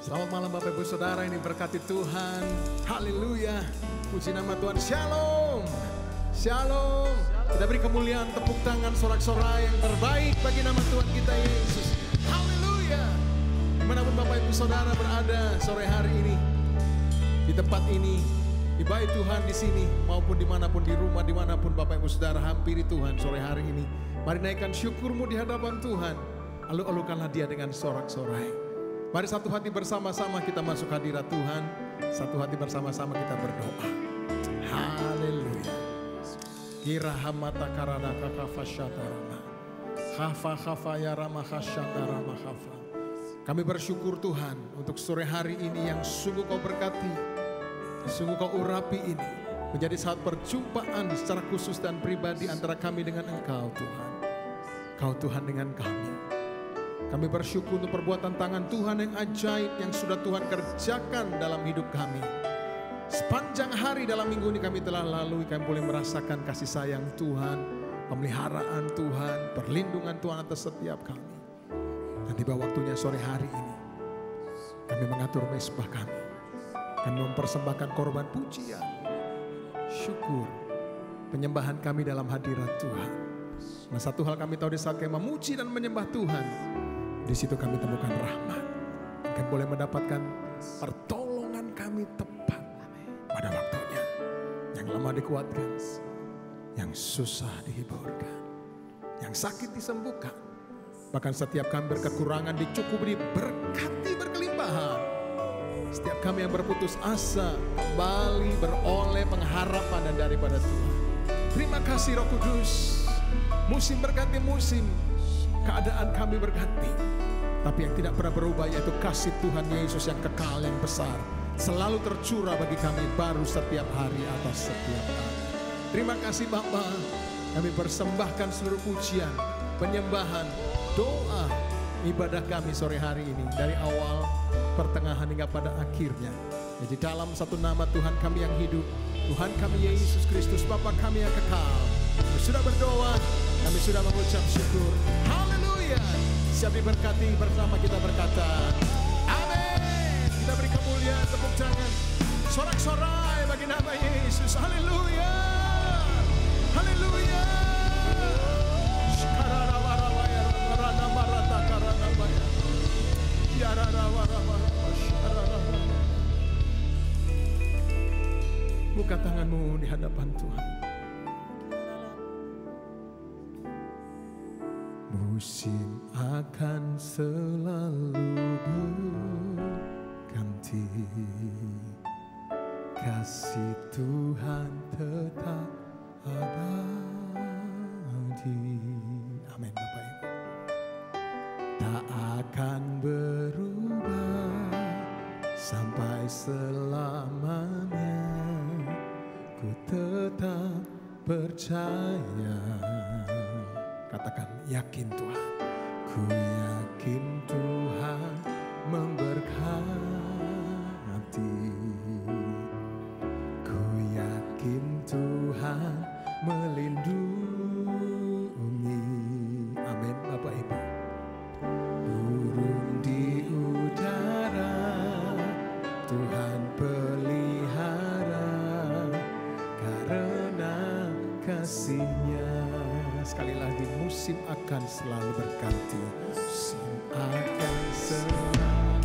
Selamat malam Bapak Ibu Saudara, ini berkati Tuhan. Haleluya. Puji nama Tuhan. Shalom. Shalom. Kita beri kemuliaan, tepuk tangan, sorak-sorai yang terbaik bagi nama Tuhan kita Yesus. Haleluya. Dimanapun Bapak Ibu Saudara berada sore hari ini, di tempat ini, di bait Tuhan di sini, maupun dimanapun di rumah, dimanapun Bapak Ibu Saudara hampiri Tuhan sore hari ini. Mari naikkan syukurmu di hadapan Tuhan. Alu-alukanlah Dia dengan sorak-sorai. Mari satu hati bersama-sama kita masuk hadirat Tuhan. Satu hati bersama-sama kita berdoa. Haleluya. Irahamata karana kakafasyatarama. Khafa ya rama khasyatarama khafa. Kami bersyukur Tuhan untuk sore hari ini yang sungguh Kau berkati, sungguh Kau urapi ini menjadi saat perjumpaan secara khusus dan pribadi antara kami dengan Engkau Tuhan. Kau Tuhan dengan kami. Kami bersyukur untuk perbuatan tangan Tuhan yang ajaib yang sudah Tuhan kerjakan dalam hidup kami. Sepanjang hari dalam minggu ini kami telah lalui, kami boleh merasakan kasih sayang Tuhan, pemeliharaan Tuhan, perlindungan Tuhan atas setiap kami. Dan tiba waktunya sore hari ini, kami mengatur mezbah kami. Kami mempersembahkan korban pujian, syukur, penyembahan kami dalam hadirat Tuhan. Nah, satu hal kami tahu di saat kami memuji dan menyembah Tuhan, di situ kami temukan rahmat. Kami boleh mendapatkan pertolongan kami tepat pada waktunya. Yang lemah dikuatkan, yang susah dihiburkan, yang sakit disembuhkan. Bahkan setiap kami berkekurangan dicukupi, diberkati berkelimpahan. Setiap kami yang berputus asa kembali beroleh pengharapan dan daripada Tuhan. Terima kasih Roh Kudus. Musim berganti musim, keadaan kami berganti, tapi yang tidak pernah berubah yaitu kasih Tuhan Yesus yang kekal, yang besar, selalu tercurah bagi kami baru setiap hari atas setiap hari. Terima kasih Bapa, kami persembahkan seluruh pujian, penyembahan, doa, ibadah kami sore hari ini dari awal, pertengahan hingga pada akhirnya. Jadi dalam satu nama Tuhan kami yang hidup, Tuhan kami Yesus Kristus, Bapa kami yang kekal. Kami sudah berdoa, kami sudah mengucap syukur. Haleluya. Siap diberkati bersama kita berkata amin. Kita beri kemuliaan, tepuk tangan, sorak-sorai bagi nama Yesus. Haleluya. Haleluya. Buka tanganmu di hadapan Tuhan. Musim akan selalu berganti, kasih Tuhan tetap abadi. Amin Bapak Ibu. Tak akan berubah sampai selamanya, ku tetap percaya. Katakan yakin Tuhan. Ku yakin Tuhan memberkati. Ku yakin Tuhan melindungi. Amin Bapak Ibu. Burung di udara Tuhan pelihara karena kasih-Nya. Sekali lagi, musim akan selalu berganti. Musim akan selalu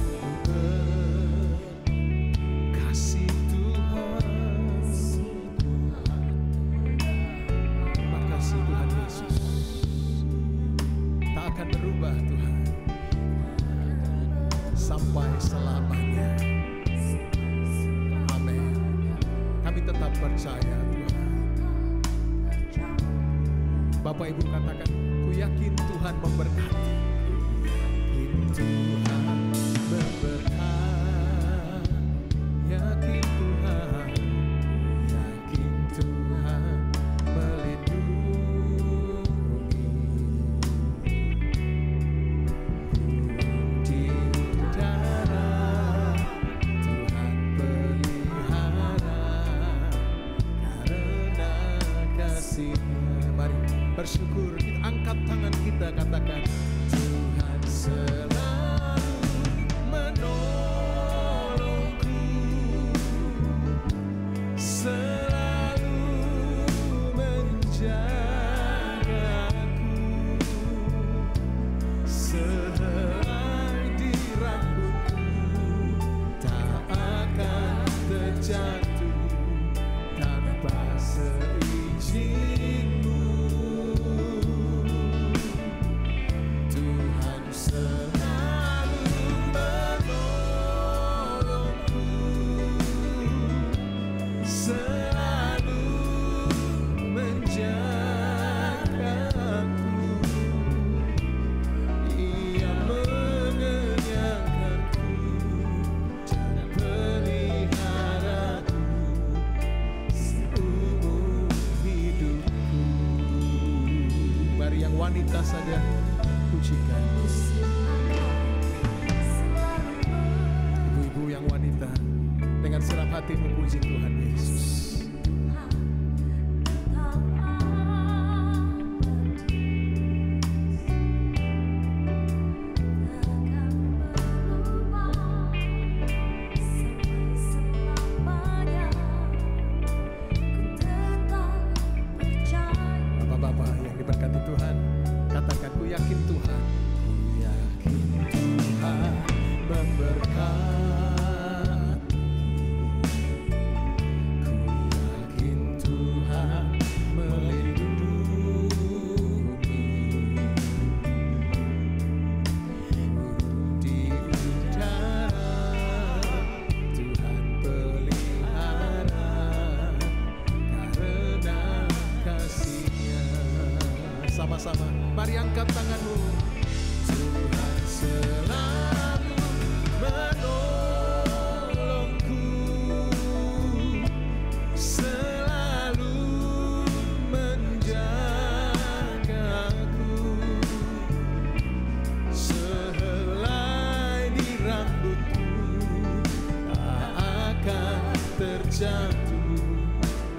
berkasih Tuhan. Makasih Tuhan Yesus. Tak akan berubah Tuhan sampai selamanya. Amin. Kami tetap percaya Tuhan. Bapak Ibu katakan, ku yakin Tuhan memberkati. Yakin Tuhan memberkati. Yakin Tuhan, yakin Tuhan melindungi. Burung di udara Tuhan pelihara karena kasih-Nya. Mari bersyukur, kita angkat tangan kita, katakan Tuhan selalu pujikan. Ibu-ibu yang wanita, dengan senang hati memuji Tuhan Yesus. Sama-sama, mari angkat tanganmu. Tuhan selalu menolongku, selalu menjagaku, sehelai di rambutku tak akan terjatuh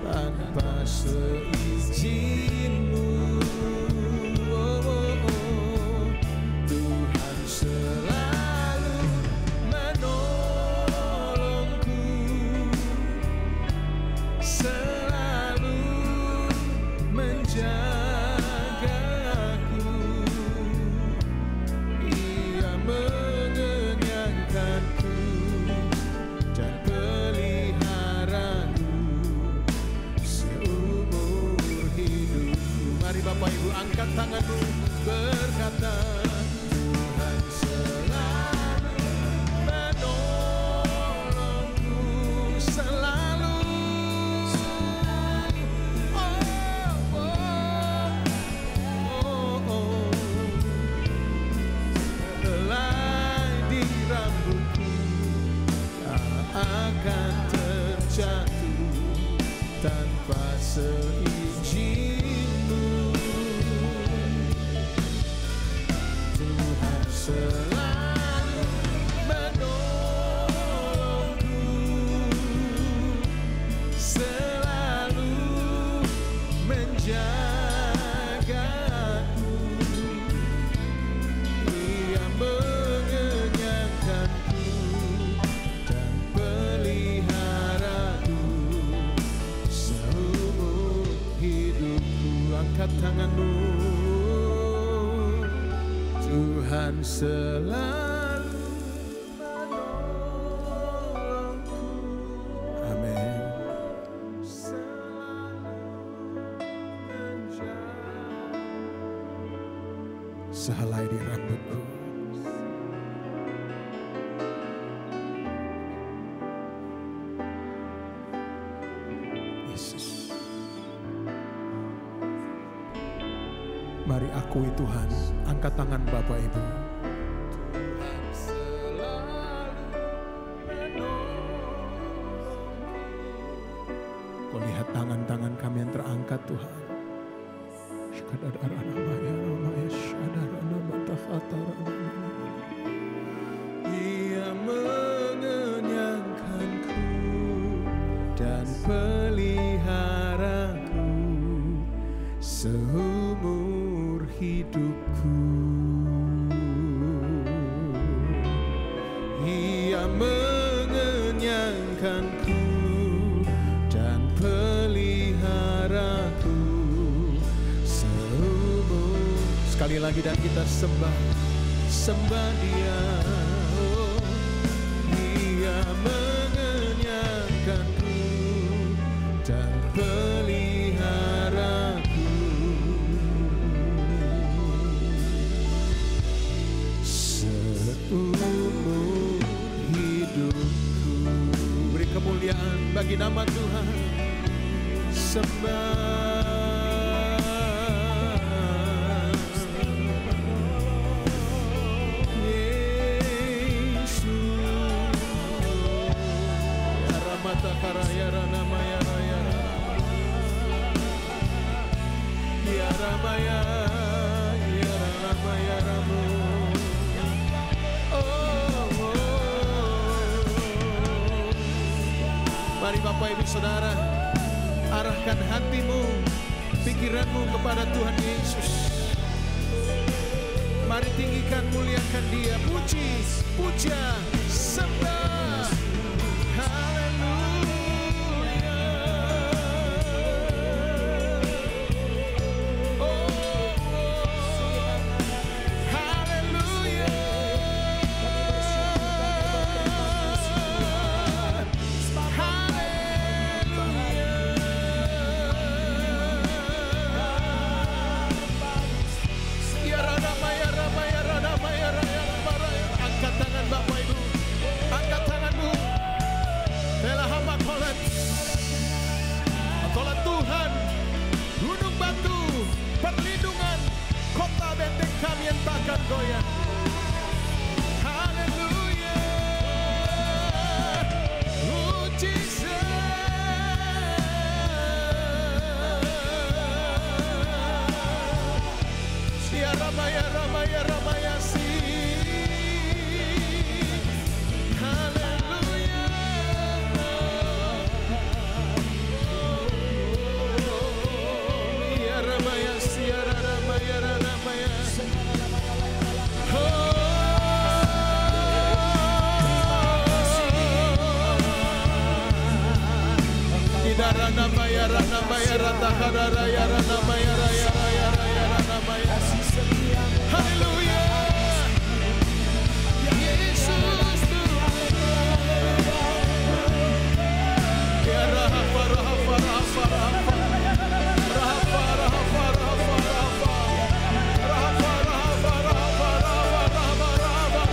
tanpa seizinmu. Bapak Ibu angkat tanganmu berkata, Tuhan selalu menolongku, selalu. Helai di rambutku tak akan terjatuh tanpa seizinmu. Selalu menolongku, selalu menjagaku, Ia mengenyangkanku dan peliharaku seumur hidupku. Angkat tanganmu. Tuhan selalu menolongku. Amin. Sehelai di rambutku. Yesus. Mari akui Tuhan. Angkat tangan Bapak Ibu. Tuhan selalu menolongku. Kau lihat tangan-tangan kami yang terangkat Tuhan. Ia mengenyangkanku dan peliharaku seumur hidupku. Ia mengenyangkanku dan peliharaku seumur. Sekali lagi dan kita sembah Dia. Oh, Ia mengenyangkanku dan peliharaku seumur hidupku. Beri kemuliaan bagi nama Tuhan. Sembah Yesus. Ya Ramata Karaya Ranamaya Raya. Ya Ramaya, Ya Ramaya Ramu. Mari Bapak Ibu Saudara, arahkan hatimu, pikiranmu kepada Tuhan Yesus. Mari tinggikan, muliakan Dia, puji, puja, sembah. Haleluya. Oh, haleluya. Angkat tangan Bapak Ibu, angkat tanganmu. Telahama kolet, kolet Tuhan, gunung batu, perlindungan, kota benteng kami yang takkan goyah. Haleluya, mujizat. Ya Ramaya, Ramaya, Ramaya si. Rana Maya Rana Maya Rata Kadara ya Rana Maya Raya Raya Raya Rana Maya. Haleluya. Yesus Tuhan. Ya Rahafa Rahafa Rahafa Rahafa Rahafa Rahafa Rahafa Rahafa Rahafa Rahafa Rahafa Rahafa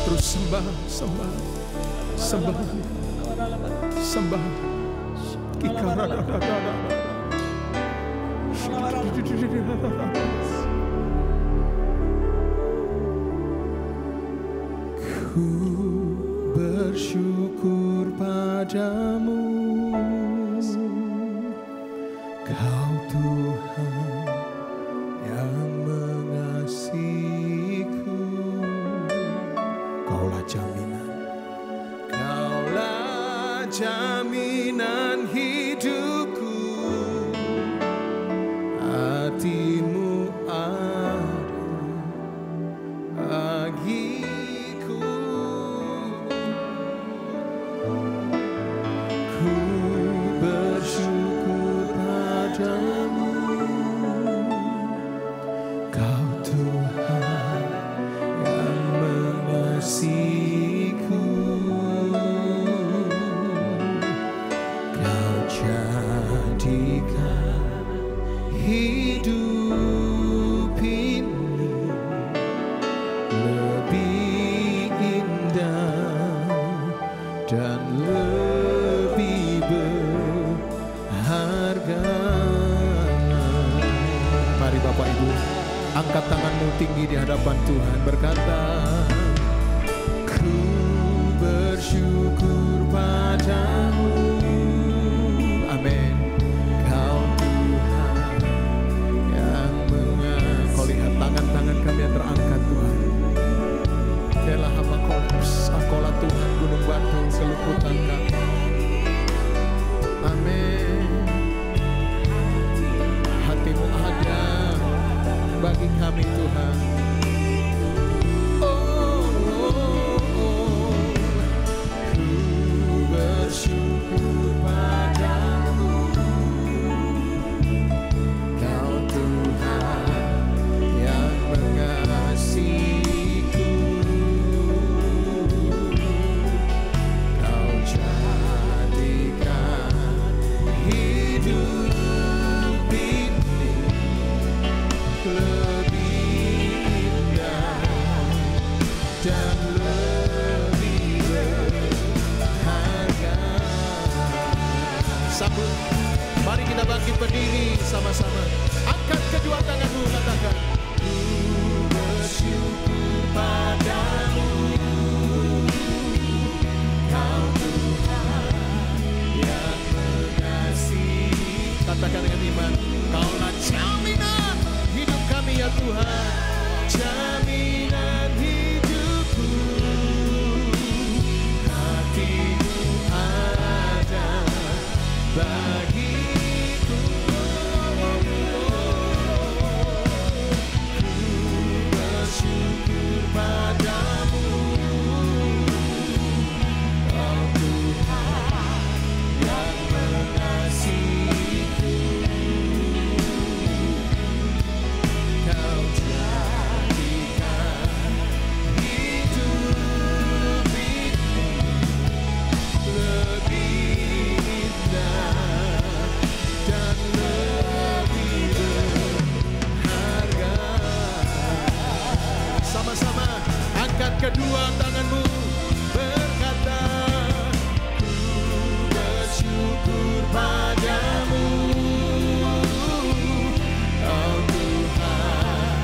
terus sembah, sembah, sembah, sembah. Ku bersyukur padamu, Kau Tuhan yang mengasihiku. Kaulah jaminan hidupku. Hatimu ada bagiku. Ku bersyukur padamu, Kau Tuhan yang mengasihiku. Kau jadikan hidup ini lebih indah dan lebih berharga. Mari Bapak Ibu, angkat tanganmu tinggi di hadapan Tuhan, berkata, ku bersyukur padamu. Amin. Kau Tuhan yang kau lihat tangan-tangan kami yang terangkat Tuhan. Telah hamba sekolah Tuhan, gunung batu, keluputan kami. Amin. Hatimu ada bagi kami Tuhan. Bersyukur padamu, Kau Tuhan yang mengasihiku. Kau jadikan hidup ini Mari kita bangkit berdiri sama-sama. Angkat kedua tanganmu, katakan, ku bersyukur padamu, Kau Tuhan yang mengasihi. Katakan dengan iman, Kaulah jaminan hidup kami ya Tuhan, jaminan hidupku. Hatimu ada bagiku. Ku bersyukur padamu, Kau Tuhan yang mengasihiku. Kau jadikan hidup ini lebih indah dan lebih berharga. Sama-sama angkat kedua tanganmu, berkata, ku bersyukur padamu, Kau Tuhan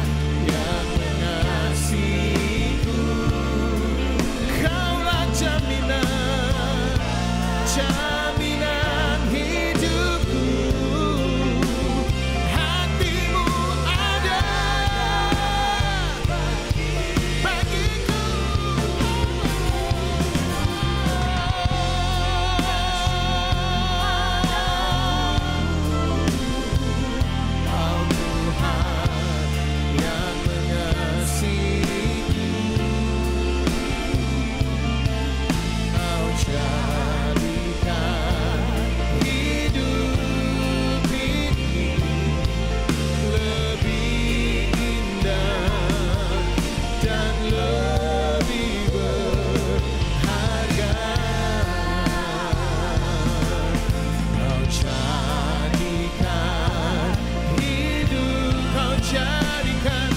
yang mengasihiku. Kaulah jaminan, jaminan hidupku. Hatimu ada bagiku. Kau Tuhan yang mengasihiku. Kau jadikan hidup ini lebih indah dan lebih berharga. Kau jadikan hidup, Kau jadikan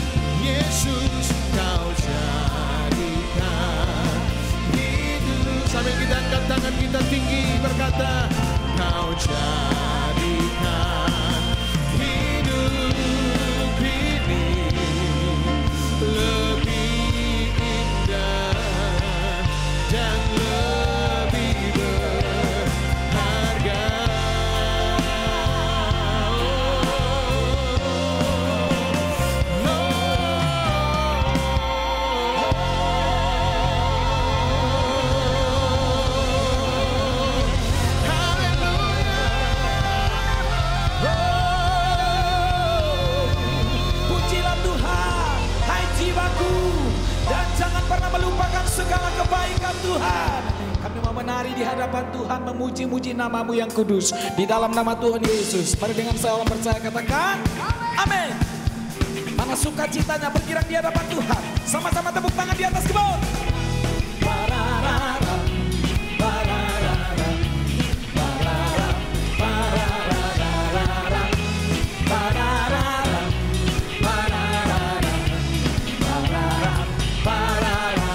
Yesus, Kau jadikan hidup. Sambil kita angkat tangan kita tinggi berkata, Kau jadikan hidup ini lebih indah dan lebih berharga. Pujilah Tuhan, hai jiwaku, dan jangan pernah melupakan segala kebaikan Tuhan. Kami mau menari di hadapan Tuhan, memuji-muji nama-Mu yang kudus. Di dalam nama Tuhan Yesus, mari dengan saya percaya katakan, amin. Mana sukacitanya bergirang di hadapan Tuhan. Sama-sama tepuk tangan di atas kebun. Bararara, bararara, bararara, bararara, bararara, bararara, bararara,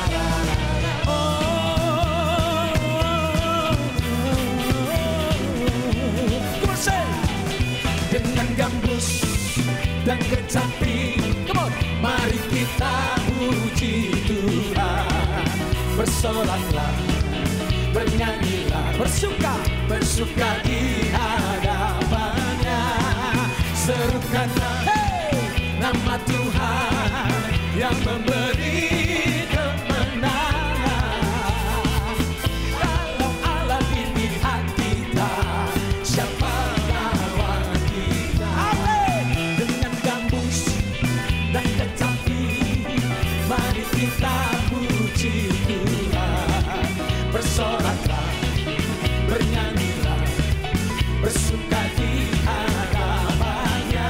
Come on, say. Dengan gambus dan kecapi, come on, mari kita puji Tuhan. Bersolatlah, bernyanyilah, bersuka di hadapannya. Serukanlah, hey, nama Tuhan yang memberi kemenangan. Kalau Allah di pihak kita, siapa lawan kita? Amin. Dengan gambus dan kecapi, mari kita puji Tuhan. Bersolatlah, bernyanyilah, bersuka di hadapannya.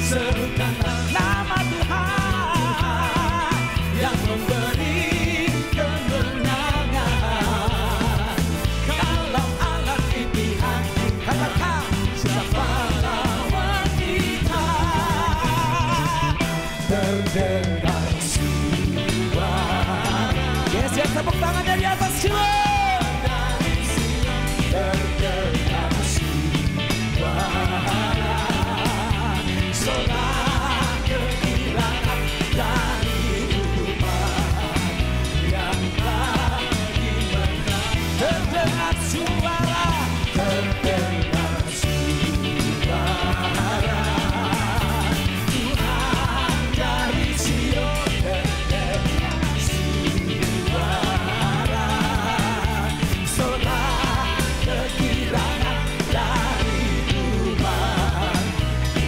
Serukanlah nama Tuhan yang memberi kemenangan. Kalau Allah di pihak kita, katakan siapa lawan kita? Terdengar suara, yes, yes, tepuk tangannya di atas, terdengar suara. suara, terdengar suara Tuhan dari Sion, terdengar suara sorak kegirangan dari Tuhan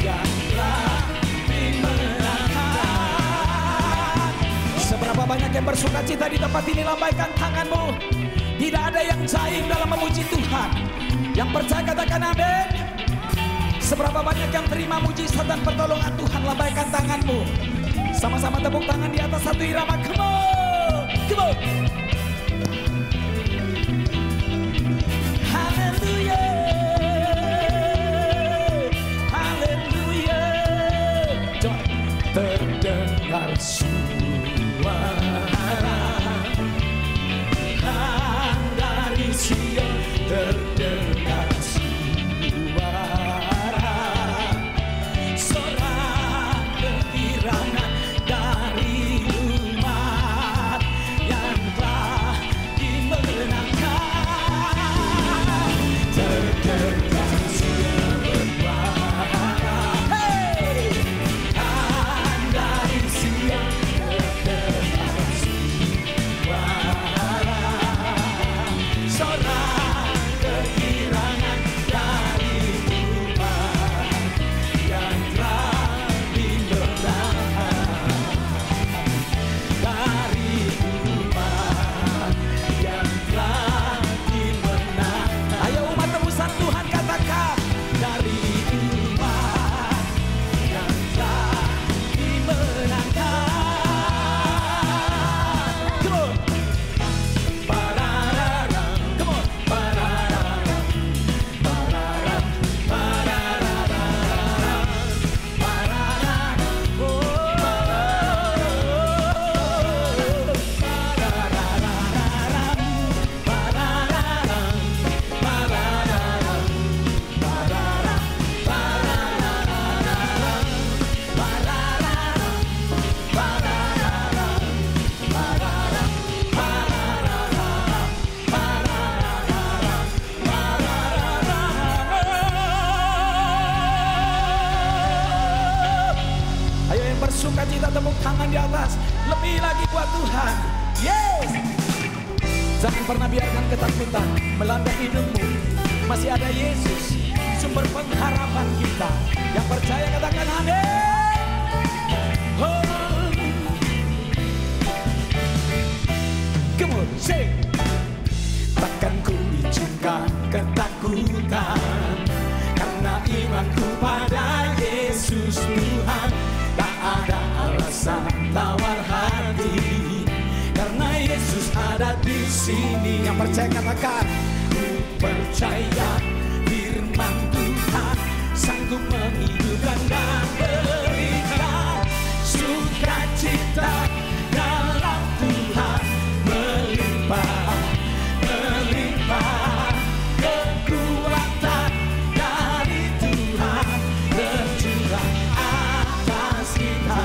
yang telah dimenangkan. Seberapa banyak yang bersuka cita di tempat ini, lambaikan tanganmu. Tidak ada yang jahil dalam memuji Tuhan. Yang percaya katakan amin. Seberapa banyak yang terima mujizat dan pertolongan Tuhan, lambaikan tanganmu. Sama-sama tepuk tangan di atas satu irama. Come on, come on. Haleluya, haleluya. Coba. Terdengar suara Tuhan dari Sion, terdengar suara sorak kegirangan dari umat yang telah dimenangkan. Terdengar suara, hey, Tuhan dari Sion, terdengar suara sorak kegirangan dari umat yang telah dimenangkan, dari umat yang telah dimenangkan. Ayo umat tebusan Tuhan katakan, dari umat yang telah dimenangkan. Come on. Parararam, come on. Parararam, pararam, parararam, parararam, oh, parararam, parararam, parararam, ayo yang bersuka cita tepuk tangan di atas. Lebih lagi buat Tuhan. Yes. Jangan pernah biarkan ketakutan melanda hidupmu. Masih ada Yesus, sumber pengharapan kita. Yang percaya katakan amin. Oh. Come on, sing. Takkan ku izinkan ketakutan, karena imanku pada Yesus Tuhan. Tak ada alasan tawar hati, karena Yesus ada di sini. Yang percaya katakan, ku percaya firman Tuhan sanggup menghidupkan dan berikan sukacita dalam Tuhan melimpah, melimpah kekuatan dari Tuhan tercurah atas kita.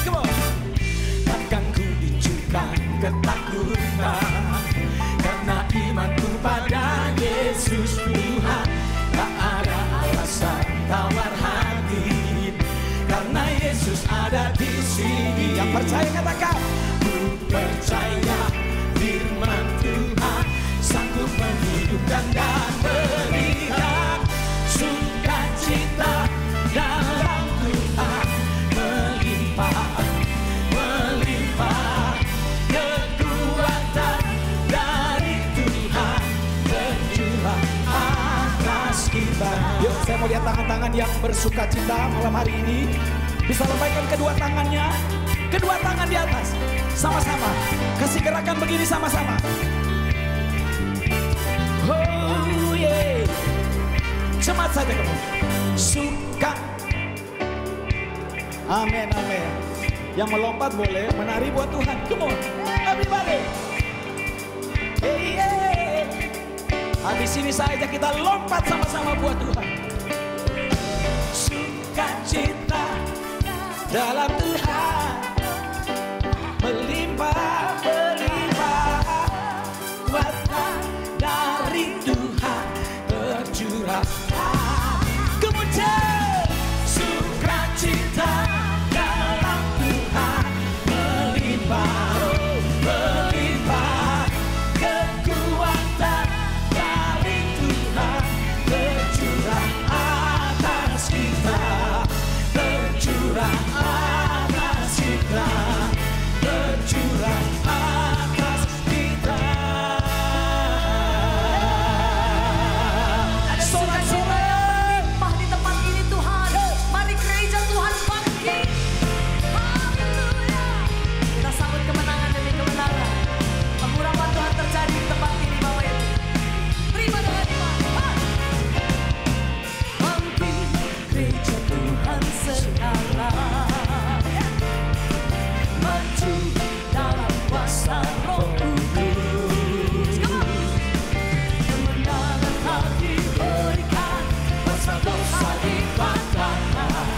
Come on. Takkan ku bicukan ketakutan, karena imanku pada Yesus Tuhan. Tak ada alasan tawar hati, karena Yesus ada di sini. Yang percaya katakan, ku percaya firman Tuhan sanggup menghidupkan dan berikan sukacita dalam Tuhan melimpah, melimpah kekuatan dari Tuhan tercurah atas kita. Yuk, saya mau lihat tangan-tangan yang bersukacita malam hari ini. Bisa lambaikan kedua tangannya, kedua tangan di atas, sama-sama. Kasih gerakan begini sama-sama. Oh yeah. Cepat saja kamu. Suka. Amin, amin. Yang melompat boleh, menari buat Tuhan. Come on, everybody. Hey, yeah. Habis ini saja kita lompat sama-sama buat Tuhan. Sukacita dalam Tuhan melimpah-melimpah, kuasa dari Tuhan tercurah. Kemudian sukacita dalam Tuhan melimpah-melimpah, kekuatan dari Tuhan tercurah atas kita, tercurah atas kita, tercurah atas kita. Sorak-sorai melimpah di tempat ini Tuhan. Mari gereja Tuhan bangkit. Haleluya. Kita sambut kemenangan demi kemenangan. Pengurapan Tuhan terjadi di tempat ini Bapak Ibu. Terima dengan iman. Bangkit gereja Tuhan sekarang. Maju dalam kuasa Roh Kudus. Kemenangan telah diberikan, dosa dipatahkan,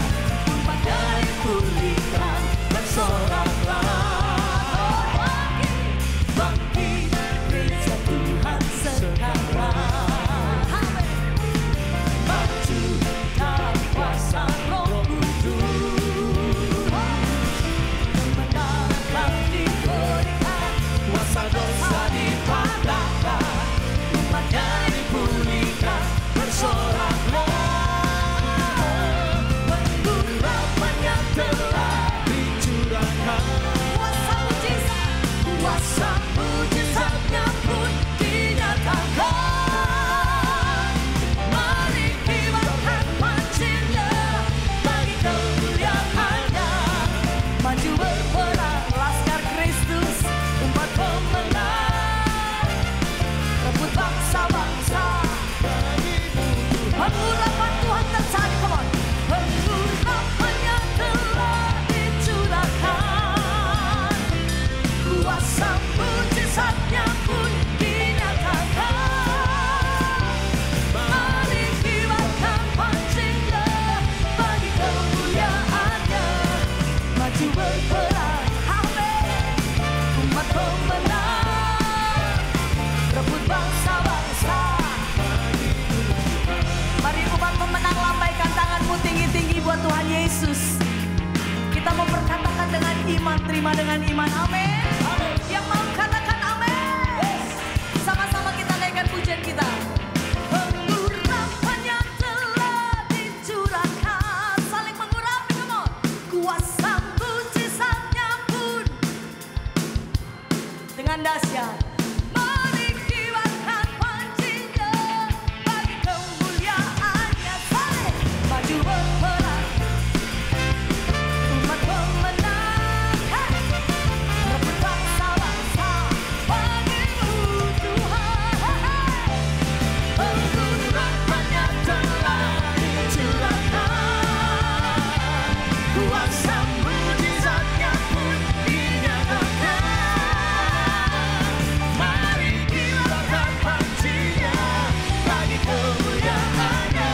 umat dipulihkan, bersoraklah. Bangkit gereja Tuhan sekarang. Maju dalam kuasa Roh Kudus. Kemenangan telah diberikan, kuasa dosa dipatahkan, umatnya dipulihkan, bersoraklah. Pengurapannya telah dicurahkan, kuasa mujizatnya pun dinyatakan. Mari kibarkan pancinya bagi kemuliaannya. Maju berperang laskar Kristus, umat pemenang, rebut bangsa-bangsa. Pengurapan Tuhan terjadi, come on. Pengurapannya telah dicurahkan, kuasa mujizatnya pun dinyatakan. Mari kibarkan pancinya bagi kemuliaannya. Maju berperang, amin. Umat pemenang, rebut bangsa-bangsa. Mari umat pemenang lambaikan tanganmu tinggi-tinggi buat Tuhan Yesus. Kita mau berkatakan dengan iman, terima dengan iman, amin. Yang mau katakan amin. Sama-sama kita naikkan pujian kita. Pengurapannya telah dicurahkan, saling mengurapi, come on. Kuasa mujizatnya pun dengan dahsyat. Mari kibarkan pancinya bagi kemuliaannya. Saling maju berperang, umat pemenang. Hey! Rebut bangsa-bangsa bagimu Tuhan. Hey! Pengurapannya telah dicurahkan, kuasa mujizatnya pun dinyatakan. Mari kibarkan pancinya bagi kemuliaannya.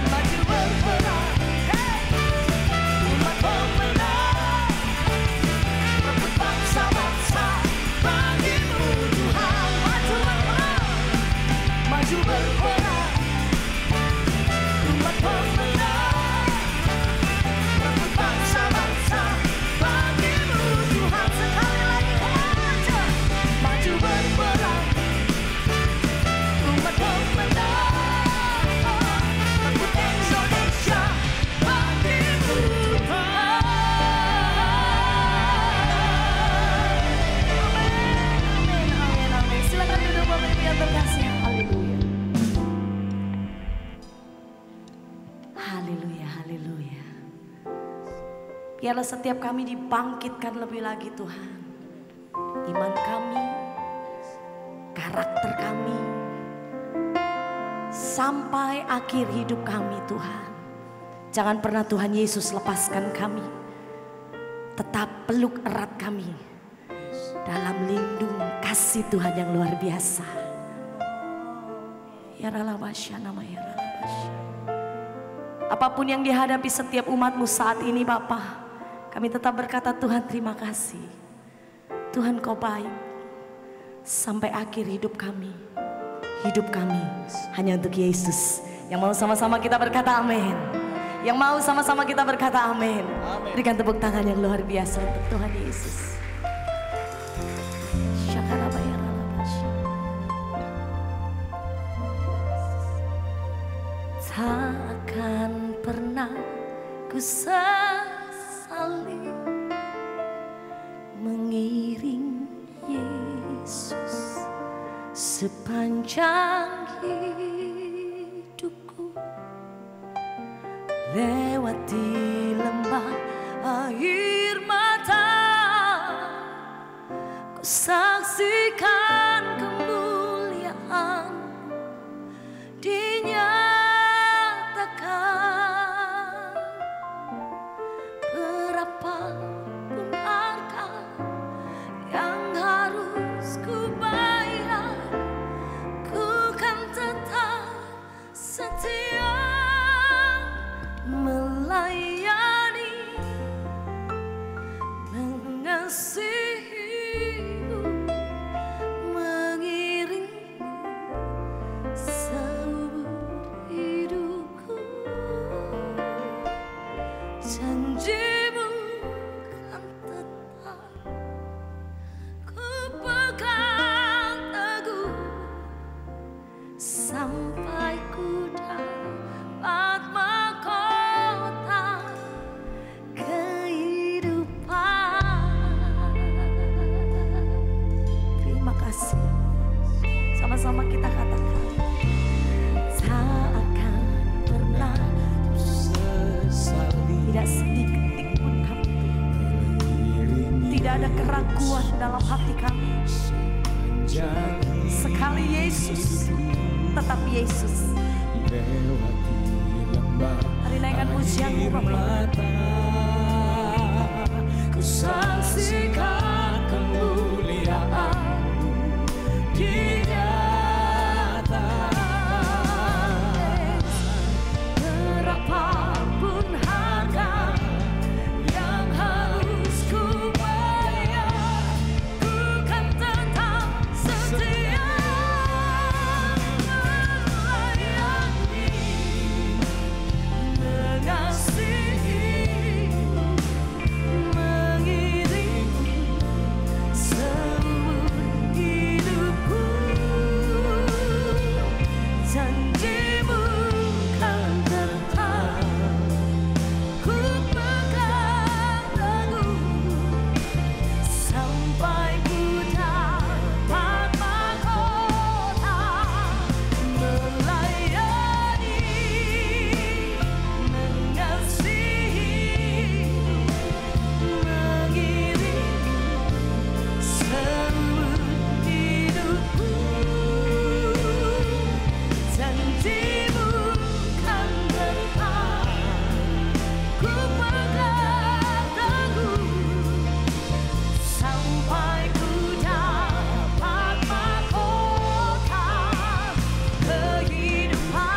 Maju berperang, hey! Umat pemenang, rebut bangsa-bangsa bagimu Tuhan. Maju berperang, maju berperang, umat pemenang, rebut bangsa-bangsa bagimu Tuhan. Sekali lagi aja, maju berperang, umat pemenang, rebut Indonesia bagimu Tuhan. Amin, amin, amin. Silakan duduk Bapak Ibu yang terkasih. Haleluya. Haleluya, haleluya. Biarlah setiap kami dibangkitkan lebih lagi Tuhan. Iman kami, karakter kami, sampai akhir hidup kami Tuhan. Jangan pernah Tuhan Yesus lepaskan kami. Tetap peluk erat kami dalam lindung kasih Tuhan yang luar biasa. Ya Ralabasya, nama ya Ralabasya. Apapun yang dihadapi setiap umatmu saat ini Bapa, Kami tetap berkata Tuhan terima kasih. Tuhan Kau baik. Sampai akhir hidup kami. Hidup kami hanya untuk Yesus. Yang mau sama-sama kita berkata amin. Yang mau sama-sama kita berkata amin. Berikan tepuk tangan yang luar biasa untuk Tuhan Yesus. Tak akan pernah ku sesali mengiring Yesus sepanjang hidupku, lewati lembah air mata, ku saksikan kemuliaan dinyatakan. Berapapun harga yang harus ku bayar, ku kan tetap setia melayani, mengasihimu, mengiringmu seumur hidupku. Janjimu kan tetap ku pegang teguh sampai ku dapat mahkota kehidupan. Terima kasih. Sama-sama kita katakan. Tak akan pernah tidak sedikit pun kami, tidak ada keraguan dalam hati kami. Sekali Yesus, tetap Yesus. Hari naikkan pujianmu Bapak. Ku saksikan kemuliaan dinyatakan. Berapapun harga yang harus ku bayar, ku kan tetap setia melayani, mengasihimu, mengiringmu seumur hidupku. Janjimu kan tetap ku pegang teguh sampai ku dapat mahkota melayani, mengasihimu, mengiringmu seumur hidupku. Janjimu kan tetap ku pegang teguh sampai ku dapat mahkota kehidupan.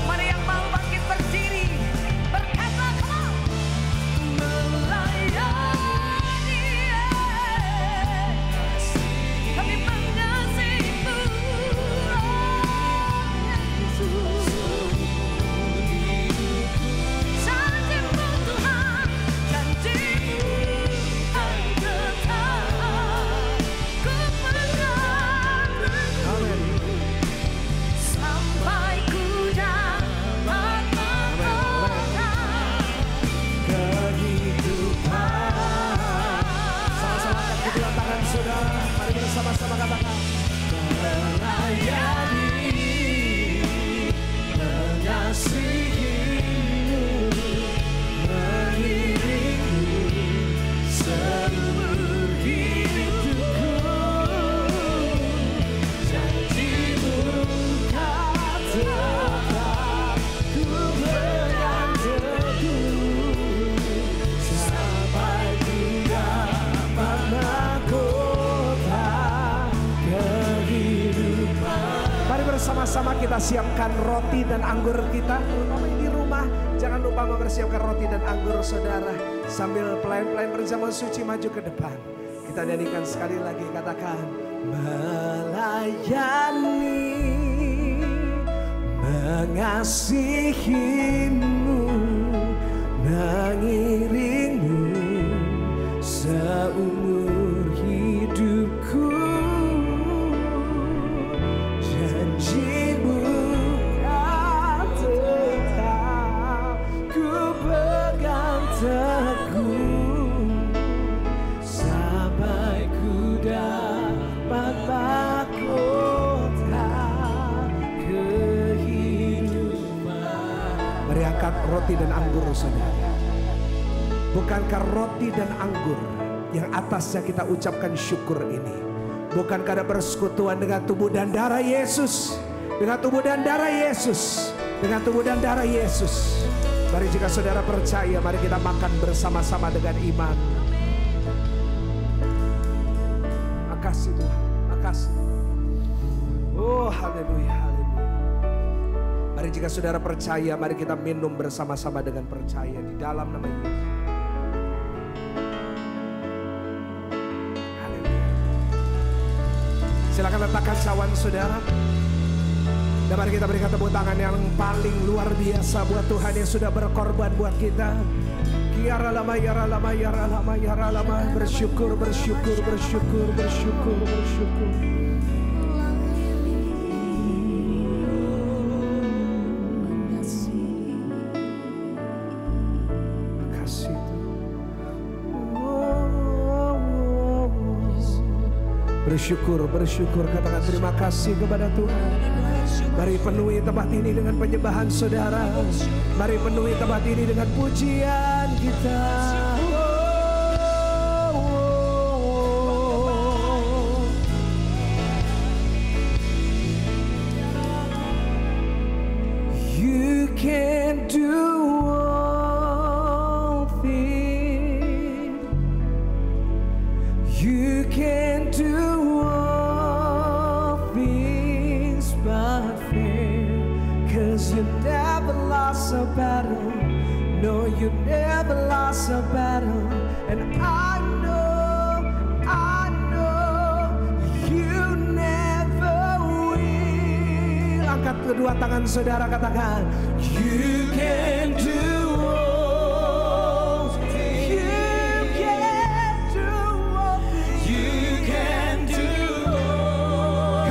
Mana yang mau bangkit berdiri berkata melayani, kami mengasihimu Yesus. Janjimu Tuhan, janjimu kan tetap ku pegang teguh sampai ku dapat mahkota kehidupan. Sama-sama angkat kedua tangan saudara. Mari kita sama-sama katakan. Melayani, mengasihimu, mengiringmu seumur hidupku. Janjimu kan tetap ku pegang teguh sampai ku dapat mahkota kehidupan. Mari bersama-sama kita siapkan roti dan anggur kita. Terutama yang di rumah, jangan lupa mempersiapkan roti dan anggur saudara. Sambil pelayan-pelayan bersama suci maju ke depan, kita nyanyikan sekali lagi, katakan melayani, mengasihimu, mengiringmu seumur hidupku. Janjimu kan tetap ku pegang teguh sampai ku dapat mahkota kehidupan. Mari angkat roti dan anggur, saudara. Bukankah roti dan anggur yang atasnya kita ucapkan syukur ini, bukankah ada persekutuan dengan tubuh dan darah Yesus? Dengan tubuh dan darah Yesus. Dengan tubuh dan darah Yesus. Mari jika saudara percaya, mari kita makan bersama-sama dengan iman. Makasih Tuhan, makasih. Oh haleluya, haleluya. Mari jika saudara percaya, mari kita minum bersama-sama dengan percaya di dalam nama Yesus. Silakan letakkan cawan saudara. Dan mari kita berikan tepuk tangan yang paling luar biasa buat Tuhan yang sudah berkorban buat kita. Kiara lama, yara lama, yara lama, yara lama. Bersyukur, bersyukur, bersyukur, bersyukur, bersyukur. Bersyukur, bersyukur, katakan terima kasih kepada Tuhan. Mari penuhi tempat ini dengan penyembahan saudara. Mari penuhi tempat ini dengan pujian kita. You can do all things. You can do you never lost a battle. No, you never lost a battle. And I know you never will. Angkat kedua tangan saudara, katakan you can do all things. You can do all things. You can do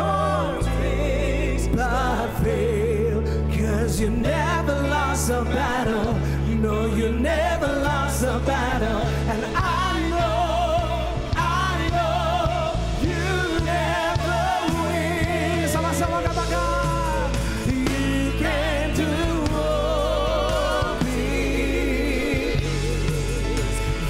all things but fail. Cause you never lost a battle. No, you never lost a battle. And I know you never win. Sama-sama katakan you can do all things.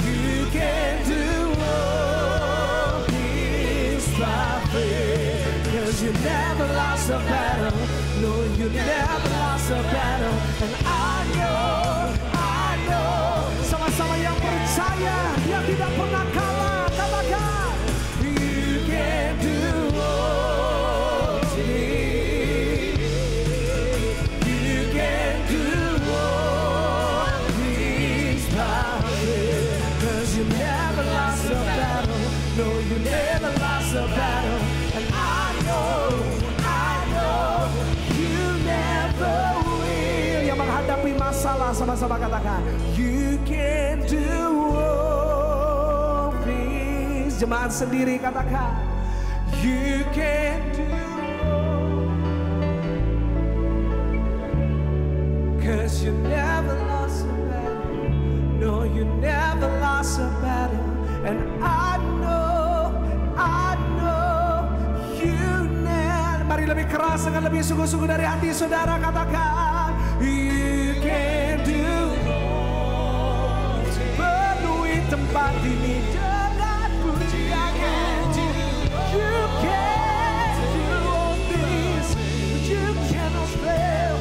You can do all things by faith. Cause you never lost a battle. No, you never lost a battle. And I know sama-sama yang percaya yang tidak pernah kalah, katakan you can do all things. You can do all things by faith. Cause you never lost a battle. No, you never lost a battle. And I know yang menghadapi masalah, sama-sama katakan you can do all things. Jemaat sendiri katakan you can do all. Cause you never lost a battle. No, you never lost a battle. And I know you never. Mari lebih keras dengan lebih sungguh-sungguh dari hati saudara, katakan you can do all things. Penuhi tempat ini dengan pujian. You can do all things. You cannot fail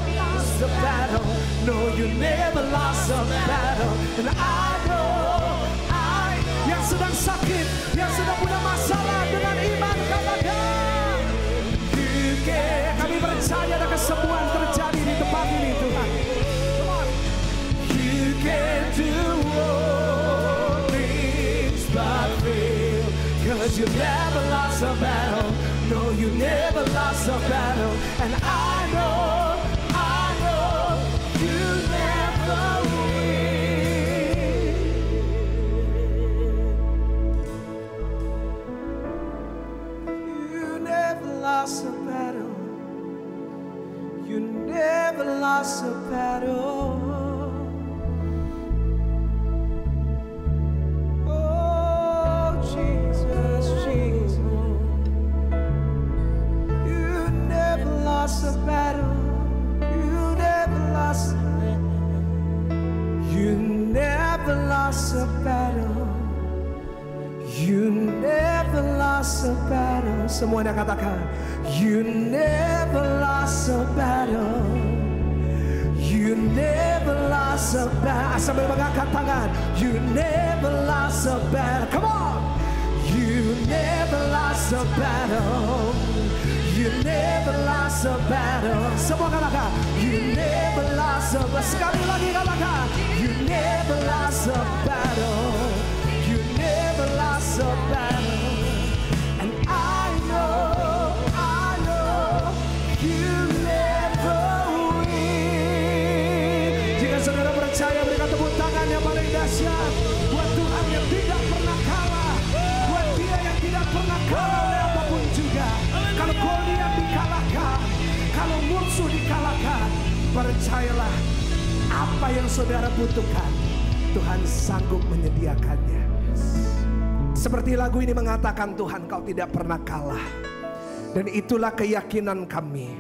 the battle. No, you never lost a battle. And I know yang sedang sakit, yang sedang punya masalah, dengan iman katakan you can. Kami percaya ada kesembuhan terjadi di tempat ini Tuhan. You can do all 'cause you never lost a battle. No, you never lost a battle. And I know you never win. You never lost a battle. You never lost a battle. Oh, Jesus, Jesus. You never lost a battle. You never lost. You never lost a battle. You never lost a battle. Semuanya katakan, you never lost a battle. You never lost a battle. Sambil mengangkat tangan, you never lost a battle. Come on. You never lost a battle. You never lost a battle. Semua katakan, you never lost a battle. Sekali lagi katakan, you never lost a battle. You never lost a battle. And I know you never win. Jika saudara percaya, berikan tepuk tangan yang paling dahsyat buat Tuhan yang tidak pernah kalah, buat Dia yang tidak pernah kalah oleh apapun juga. Kalau Goliat dikalahkan, kalau musuh dikalahkan, percayalah apa yang saudara butuhkan, Tuhan sanggup menyediakannya. Seperti lagu ini mengatakan, Tuhan, Kau tidak pernah kalah. Dan itulah keyakinan kami.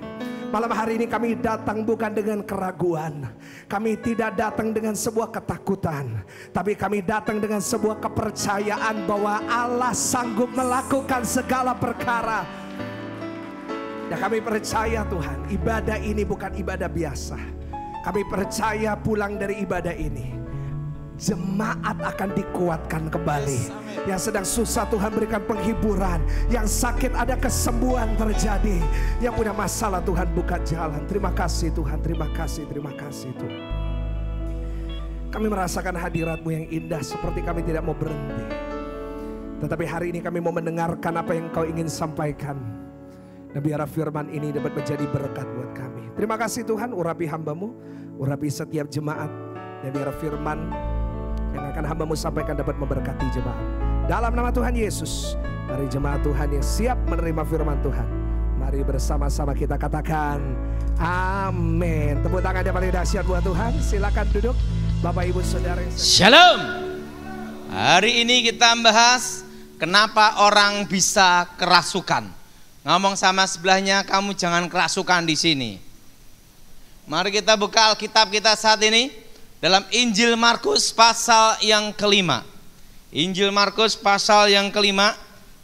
Malam hari ini kami datang bukan dengan keraguan. Kami tidak datang dengan sebuah ketakutan. Tapi kami datang dengan sebuah kepercayaan bahwa Allah sanggup melakukan segala perkara. Dan kami percaya, Tuhan, ibadah ini bukan ibadah biasa. Kami percaya pulang dari ibadah ini, jemaat akan dikuatkan kembali. Yang sedang susah Tuhan berikan penghiburan. Yang sakit ada kesembuhan terjadi. Yang punya masalah Tuhan buka jalan. Terima kasih Tuhan, terima kasih Tuhan. Kami merasakan hadirat-Mu yang indah, seperti kami tidak mau berhenti. Tetapi hari ini kami mau mendengarkan apa yang Kau ingin sampaikan. Dan biar firman ini dapat menjadi berkat buat kami. Terima kasih Tuhan, urapi hamba-Mu, urapi setiap jemaat. Dan biar firman yang akan hamba-Mu sampaikan dapat memberkati jemaat. Dalam nama Tuhan Yesus, mari jemaat Tuhan yang siap menerima firman Tuhan, mari bersama-sama kita katakan amin. Tepuk tangan yang paling dahsyat buat Tuhan. Silakan duduk Bapak Ibu Saudara. Shalom. Hari ini kita membahas kenapa orang bisa kerasukan. Ngomong sama sebelahnya, kamu jangan kerasukan di sini. Mari kita buka Alkitab kita saat ini dalam Injil Markus pasal yang kelima. Injil Markus pasal yang kelima,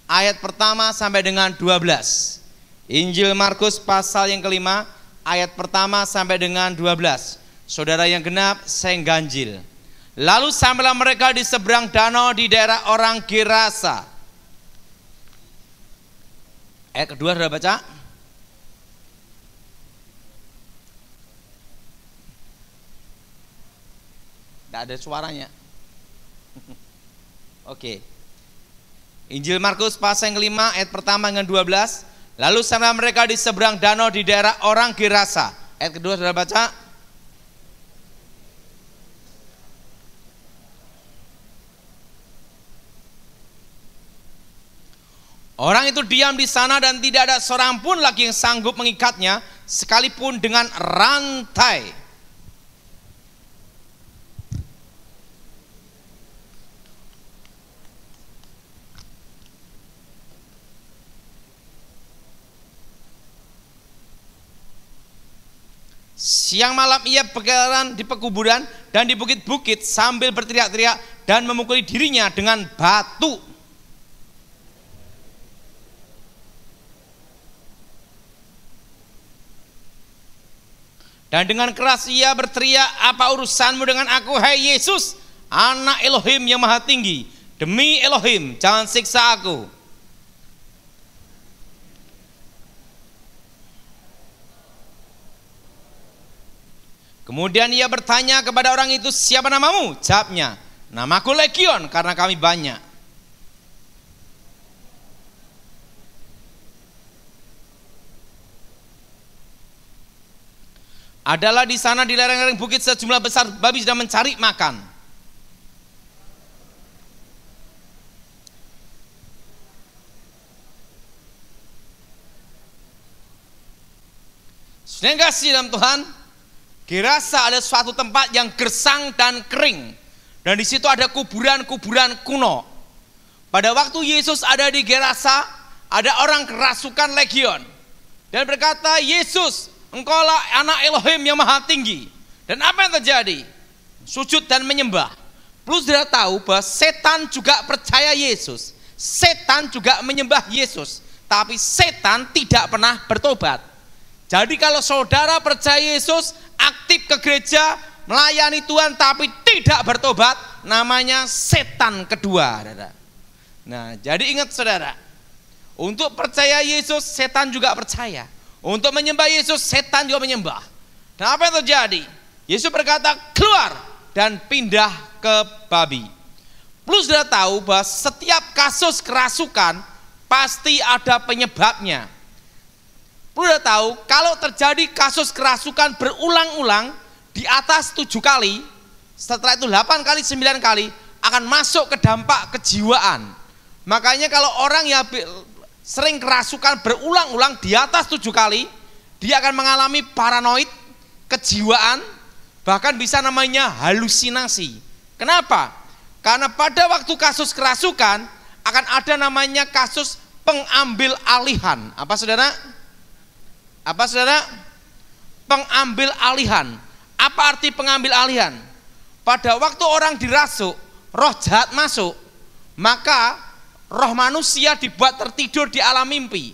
ayat pertama sampai dengan 12. Injil Markus pasal yang kelima, ayat pertama sampai dengan 12. Saudara yang genap, saya yang ganjil. Lalu sampailah mereka di seberang danau di daerah orang Gerasa. Ayat kedua sudah baca? Tidak ada suaranya. Oke. Injil Markus pasal yang kelima ayat pertama dengan 12. Lalu sampailah mereka di seberang danau di daerah orang Gerasa. Ayat kedua sudah baca? Orang itu diam di sana dan tidak ada seorang pun lagi yang sanggup mengikatnya, sekalipun dengan rantai. Siang malam ia berkeliaran di pekuburan dan di bukit-bukit sambil berteriak-teriak dan memukuli dirinya dengan batu. Dan dengan keras ia berteriak, apa urusanmu dengan aku, hai Yesus, anak Elohim yang maha tinggi? Demi Elohim, jangan siksa aku. Kemudian ia bertanya kepada orang itu, siapa namamu? Jawabnya, namaku Legion, karena kami banyak. Adalah di sana di lereng-lereng bukit sejumlah besar babi sedang mencari makan. Sudah yang kasih dalam Tuhan, Gerasa ada suatu tempat yang gersang dan kering, dan di situ ada kuburan-kuburan kuno. Pada waktu Yesus ada di Gerasa, ada orang kerasukan legion dan berkata, Yesus, Engkaulah anak Elohim yang maha tinggi. Dan apa yang terjadi? Sujud dan menyembah. Plus sudah tahu bahwa setan juga percaya Yesus, setan juga menyembah Yesus, tapi setan tidak pernah bertobat. Jadi kalau saudara percaya Yesus, aktif ke gereja, melayani Tuhan tapi tidak bertobat, namanya setan kedua. Nah, jadi ingat saudara, untuk percaya Yesus, setan juga percaya. Untuk menyembah Yesus, setan juga menyembah. Dan apa yang terjadi? Yesus berkata, keluar dan pindah ke babi. Plus sudah tahu bahwa setiap kasus kerasukan pasti ada penyebabnya. Sudah tahu kalau terjadi kasus kerasukan berulang-ulang di atas 7 kali, setelah itu 8 kali, 9 kali akan masuk ke dampak kejiwaan. Makanya kalau orang yang sering kerasukan berulang-ulang di atas 7 kali, dia akan mengalami paranoid, kejiwaan, bahkan bisa namanya halusinasi. Kenapa? Karena pada waktu kasus kerasukan akan ada namanya kasus pengambil alihan. Apa saudara? Apa saudara? Pengambil alihan. Apa arti pengambil alihan? Pada waktu orang dirasuk, roh jahat masuk, maka roh manusia dibuat tertidur di alam mimpi.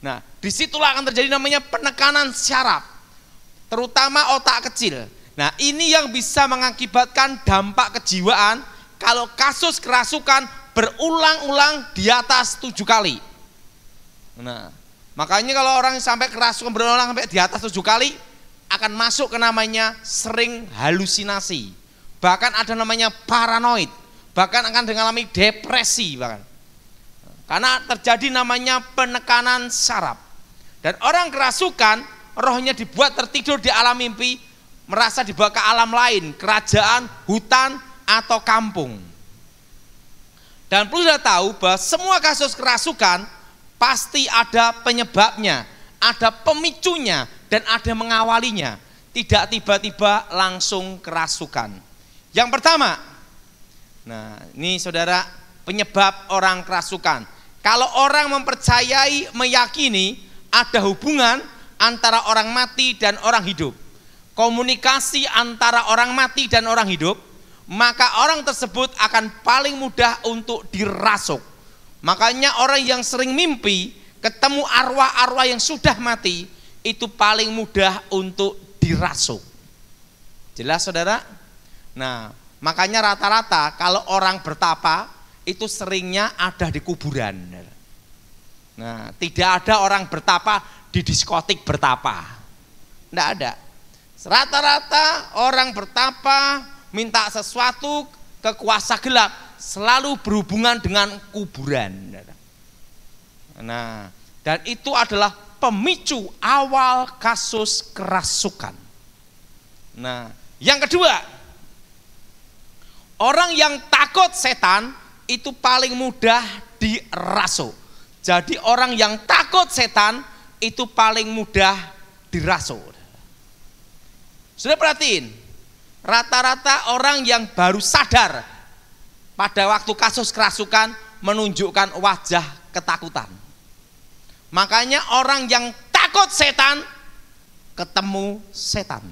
Nah, disitulah akan terjadi namanya penekanan syaraf, terutama otak kecil. Nah, ini yang bisa mengakibatkan dampak kejiwaan kalau kasus kerasukan berulang-ulang di atas 7 kali. Nah, makanya kalau orang sampai kerasukan berulang sampai di atas 7 kali akan masuk ke namanya sering halusinasi. Bahkan ada namanya paranoid. Bahkan akan mengalami depresi bahkan. Karena terjadi namanya penekanan syaraf. Dan orang kerasukan rohnya dibuat tertidur di alam mimpi, merasa dibawa ke alam lain, kerajaan, hutan atau kampung. Dan perlu sudah tahu bahwa semua kasus kerasukan pasti ada penyebabnya, ada pemicunya, dan ada mengawalinya. Tidak tiba-tiba langsung kerasukan. Yang pertama, nah ini saudara, penyebab orang kerasukan. Kalau orang mempercayai, meyakini ada hubungan antara orang mati dan orang hidup, komunikasi antara orang mati dan orang hidup, maka orang tersebut akan paling mudah untuk dirasuk. Makanya orang yang sering mimpi ketemu arwah-arwah yang sudah mati itu paling mudah untuk dirasuk. Jelas saudara? Nah, makanya rata-rata kalau orang bertapa itu seringnya ada di kuburan. Nah, tidak ada orang bertapa di diskotik bertapa. Tidak ada. Rata-rata orang bertapa minta sesuatu ke kuasa gelap selalu berhubungan dengan kuburan. Nah, dan itu adalah pemicu awal kasus kerasukan. Nah, yang kedua, orang yang takut setan itu paling mudah dirasuk. Jadi orang yang takut setan itu paling mudah dirasuk. Sudah perhatiin, rata-rata orang yang baru sadar pada waktu kasus kerasukan menunjukkan wajah ketakutan. Makanya orang yang takut setan ketemu setan.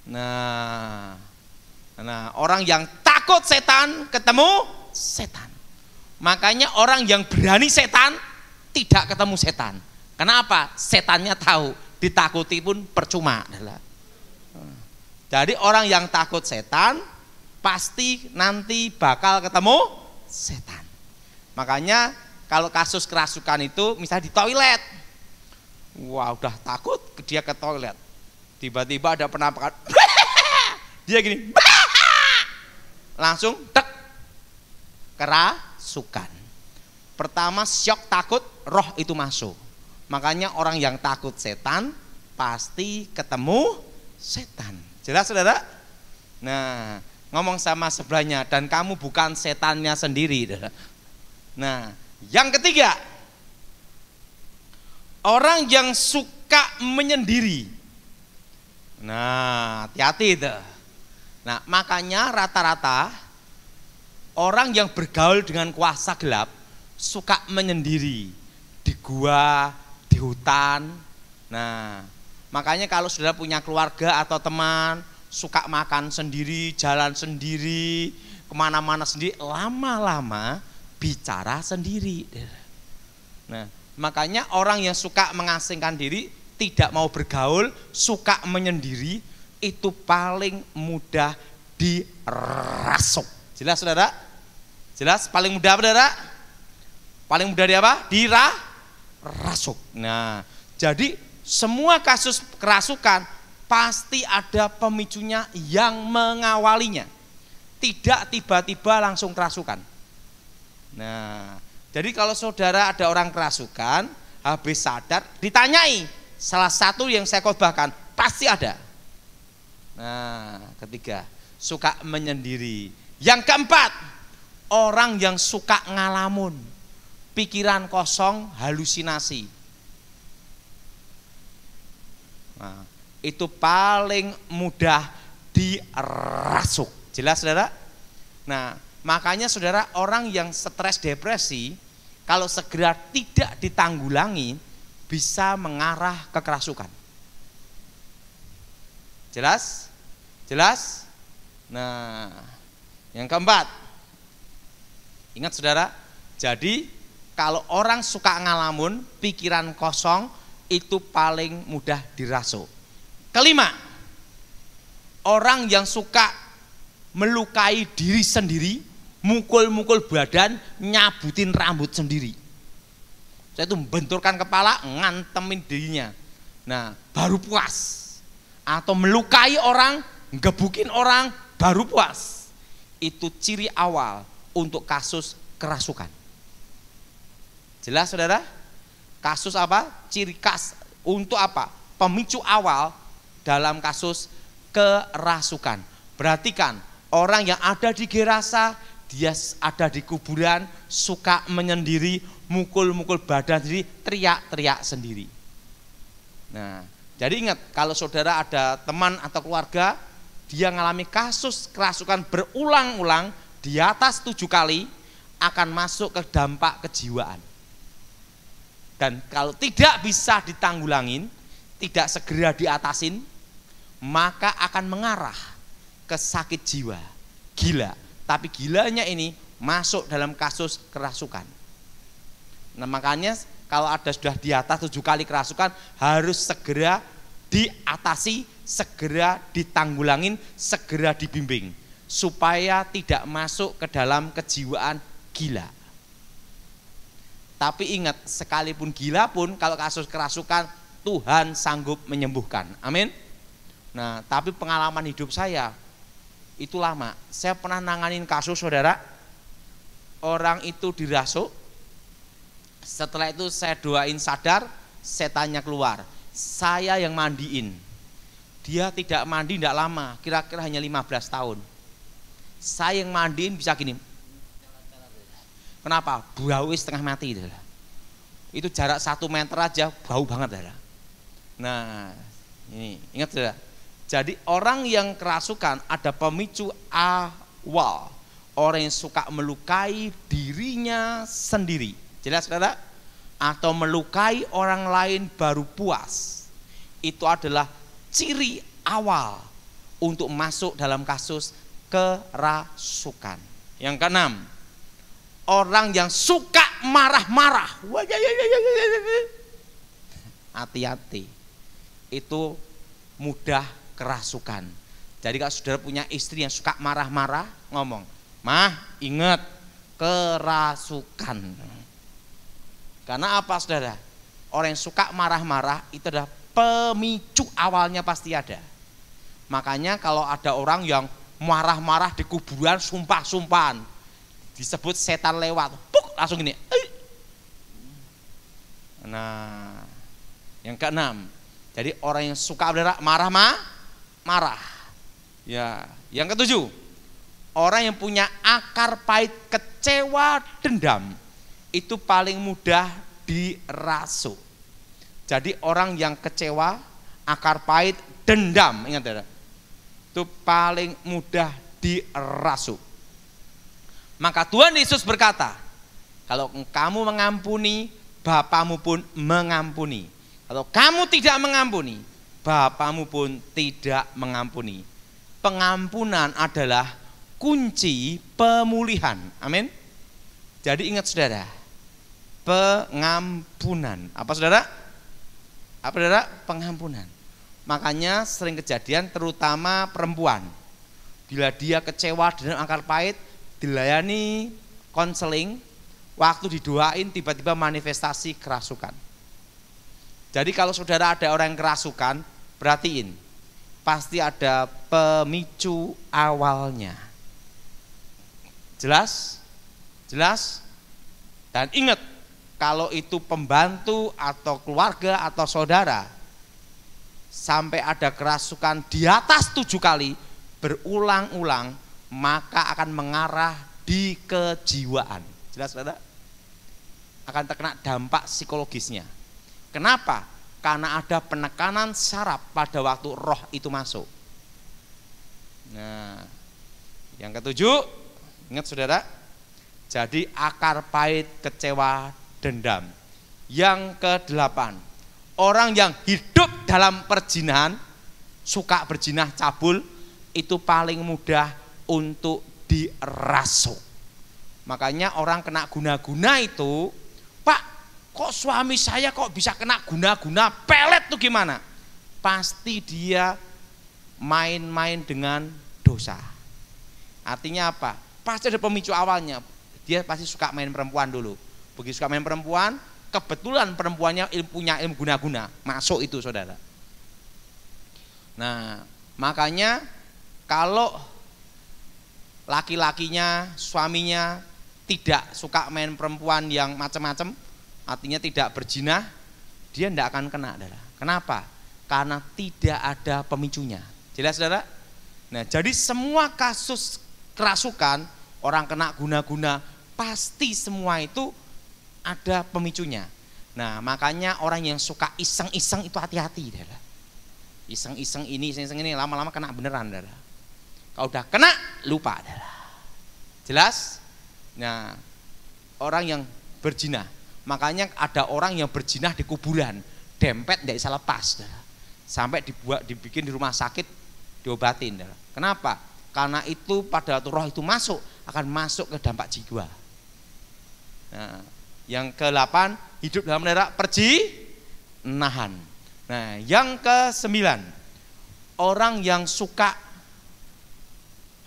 Nah, orang yang takut setan ketemu setan. Makanya orang yang berani setan tidak ketemu setan. Kenapa? Setannya tahu, ditakuti pun percuma. Jadi orang yang takut setan pasti nanti bakal ketemu setan. Makanya kalau kasus kerasukan itu misalnya di toilet, wah udah takut dia ke toilet, tiba-tiba ada penampakan, dia gini, langsung tek, kerasukan. Pertama syok takut, roh itu masuk. Makanya orang yang takut setan pasti ketemu setan. Jelas saudara? Nah, ngomong sama sebelahnya, dan kamu bukan setannya sendiri. Nah, yang ketiga, orang yang suka menyendiri. Nah, hati-hati itu. Nah, makanya rata-rata orang yang bergaul dengan kuasa gelap suka menyendiri di gua, di hutan. Nah, makanya kalau saudara punya keluarga atau teman suka makan sendiri, jalan sendiri, kemana-mana sendiri, lama-lama bicara sendiri. Nah, makanya orang yang suka mengasingkan diri, tidak mau bergaul, suka menyendiri, itu paling mudah dirasuk. Jelas saudara? Jelas? Paling mudah apa saudara? Paling mudah di apa? Dirasuk. Nah, jadi semua kasus kerasukan pasti ada pemicunya yang mengawalinya. Tidak tiba-tiba langsung kerasukan. Nah, jadi kalau saudara ada orang kerasukan, habis sadar, ditanyai, salah satu yang saya khotbahkan, pasti ada. Nah, ketiga, suka menyendiri. Yang keempat, orang yang suka ngalamun, pikiran kosong, halusinasi. Nah, itu paling mudah dirasuk. Jelas saudara? Nah, makanya saudara, orang yang stres depresi, kalau segera tidak ditanggulangi, bisa mengarah ke kerasukan. Jelas? Jelas? Nah, yang keempat, ingat saudara, jadi kalau orang suka ngalamun, pikiran kosong, itu paling mudah dirasuk. Kelima, orang yang suka melukai diri sendiri, mukul-mukul badan, nyabutin rambut sendiri. Saya itu membenturkan kepala, ngantemin dirinya. Nah, baru puas. Atau melukai orang, ngebukin orang, baru puas. Itu ciri awal untuk kasus kerasukan. Jelas saudara? Kasus apa? Ciri khas untuk apa? Pemicu awal dalam kasus kerasukan. Perhatikan, orang yang ada di gerasa, dia ada di kuburan, suka menyendiri, mukul-mukul badan sendiri, teriak-teriak sendiri. Nah, jadi ingat, kalau saudara ada teman atau keluarga, dia mengalami kasus kerasukan berulang-ulang di atas 7 kali, akan masuk ke dampak kejiwaan. Dan kalau tidak bisa ditanggulangin, tidak segera diatasin, maka akan mengarah ke sakit jiwa, gila. Tapi gilanya ini masuk dalam kasus kerasukan. Nah, makanya kalau ada sudah di atas 7 kali kerasukan, harus segera diatasi, segera ditanggulangin, segera dibimbing, supaya tidak masuk ke dalam kejiwaan gila. Tapi ingat, sekalipun gila pun, kalau kasus kerasukan, Tuhan sanggup menyembuhkan. Amin. Nah, tapi pengalaman hidup saya itu lama. Saya pernah nanganin kasus saudara, orang itu dirasuk. Setelah itu saya doain sadar, setannya keluar. Saya yang mandiin. Dia tidak mandi tidak lama, kira-kira hanya 15 tahun. Saya yang mandiin bisa gini. Kenapa? Bau setengah mati. Itu jarak 1 meter aja bau banget. Nah, ini ingat saudara. Jadi orang yang kerasukan ada pemicu awal. Orang yang suka melukai dirinya sendiri. Jelas saudara? Atau melukai orang lain baru puas. Itu adalah ciri awal untuk masuk dalam kasus kerasukan. Yang keenam, orang yang suka marah-marah. Hati-hati. Itu mudah kerasukan. Jadi kalau saudara punya istri yang suka marah-marah, ngomong, "Mah, ingat kerasukan." Karena apa saudara? Orang yang suka marah-marah itu adalah pemicu awalnya pasti ada. Makanya kalau ada orang yang marah-marah di kuburan, sumpah-sumpahan, disebut setan lewat, puk, langsung gini. Nah, yang keenam, Jadi orang yang suka marah. Ya, yang ketujuh, orang yang punya akar pahit, kecewa, dendam itu paling mudah dirasuk. Jadi orang yang kecewa, akar pahit, dendam, ingat ya, itu paling mudah dirasuk. Maka Tuhan Yesus berkata, kalau kamu mengampuni, Bapamu pun mengampuni. Kalau kamu tidak mengampuni, Bapamu pun tidak mengampuni. Pengampunan adalah kunci pemulihan. Amin. Jadi ingat saudara, pengampunan. Apa saudara? Apa saudara? Pengampunan. Makanya sering kejadian terutama perempuan. Bila dia kecewa dengan akar pahit, dilayani konseling, waktu didoain tiba-tiba manifestasi kerasukan. Jadi kalau saudara ada orang yang kerasukan, perhatiin, pasti ada pemicu awalnya. Jelas? Jelas? Dan ingat, kalau itu pembantu atau keluarga atau saudara, sampai ada kerasukan di atas 7 kali, berulang-ulang, maka akan mengarah di kejiwaan. Jelas saudara? Akan terkena dampak psikologisnya. Kenapa? Karena ada penekanan saraf pada waktu roh itu masuk. Nah, yang ketujuh, ingat saudara, jadi akar pahit, kecewa, dendam. Yang kedelapan, orang yang hidup dalam perzinahan, suka berzina, cabul, itu paling mudah untuk dirasuk. Makanya orang kena guna-guna itu, Pak, kok suami saya kok bisa kena guna-guna pelet tuh gimana? Pasti dia main-main dengan dosa. Artinya apa? Pasti ada pemicu awalnya. Dia pasti suka main perempuan dulu. Begitu suka main perempuan, kebetulan perempuannya punya ilmu guna-guna, masuk itu saudara. Nah, makanya kalau laki-lakinya, suaminya tidak suka main perempuan yang macam-macam, artinya tidak berzina, dia tidak akan kena, saudara. Kenapa? Karena tidak ada pemicunya. Jelas saudara? Nah, jadi semua kasus kerasukan, orang kena guna-guna, pasti semua itu ada pemicunya. Nah, makanya orang yang suka iseng-iseng itu hati-hati, saudara. Iseng-iseng ini, lama-lama kena beneran, saudara. Kalau udah kena, lupa, saudara. Jelas? Nah, orang yang berzina, makanya ada orang yang berzina di kuburan, dempet tidak bisa lepas, sampai dibikin di rumah sakit, diobatin. Kenapa? Karena itu pada waktu roh itu masuk, akan masuk ke dampak jiwa. Nah, yang ke-8, hidup dalam daerah perzinahan. Nah, yang ke-9, orang yang suka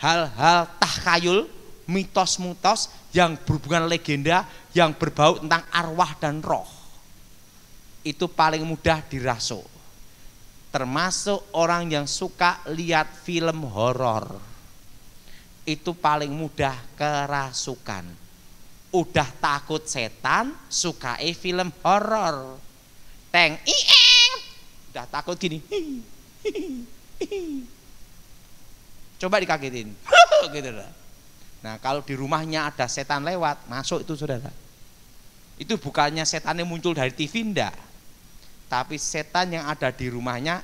hal-hal takhayul, mitos-mitos yang berhubungan legenda, yang berbau tentang arwah dan roh, itu paling mudah dirasuk. Termasuk orang yang suka lihat film horor, itu paling mudah kerasukan. Udah takut setan, suka film horor, teng ieng, udah takut gini, coba dikagetin, gitu lah. Nah, kalau di rumahnya ada setan lewat, masuk itu saudara. Itu bukannya setannya muncul dari TV, enggak. Tapi setan yang ada di rumahnya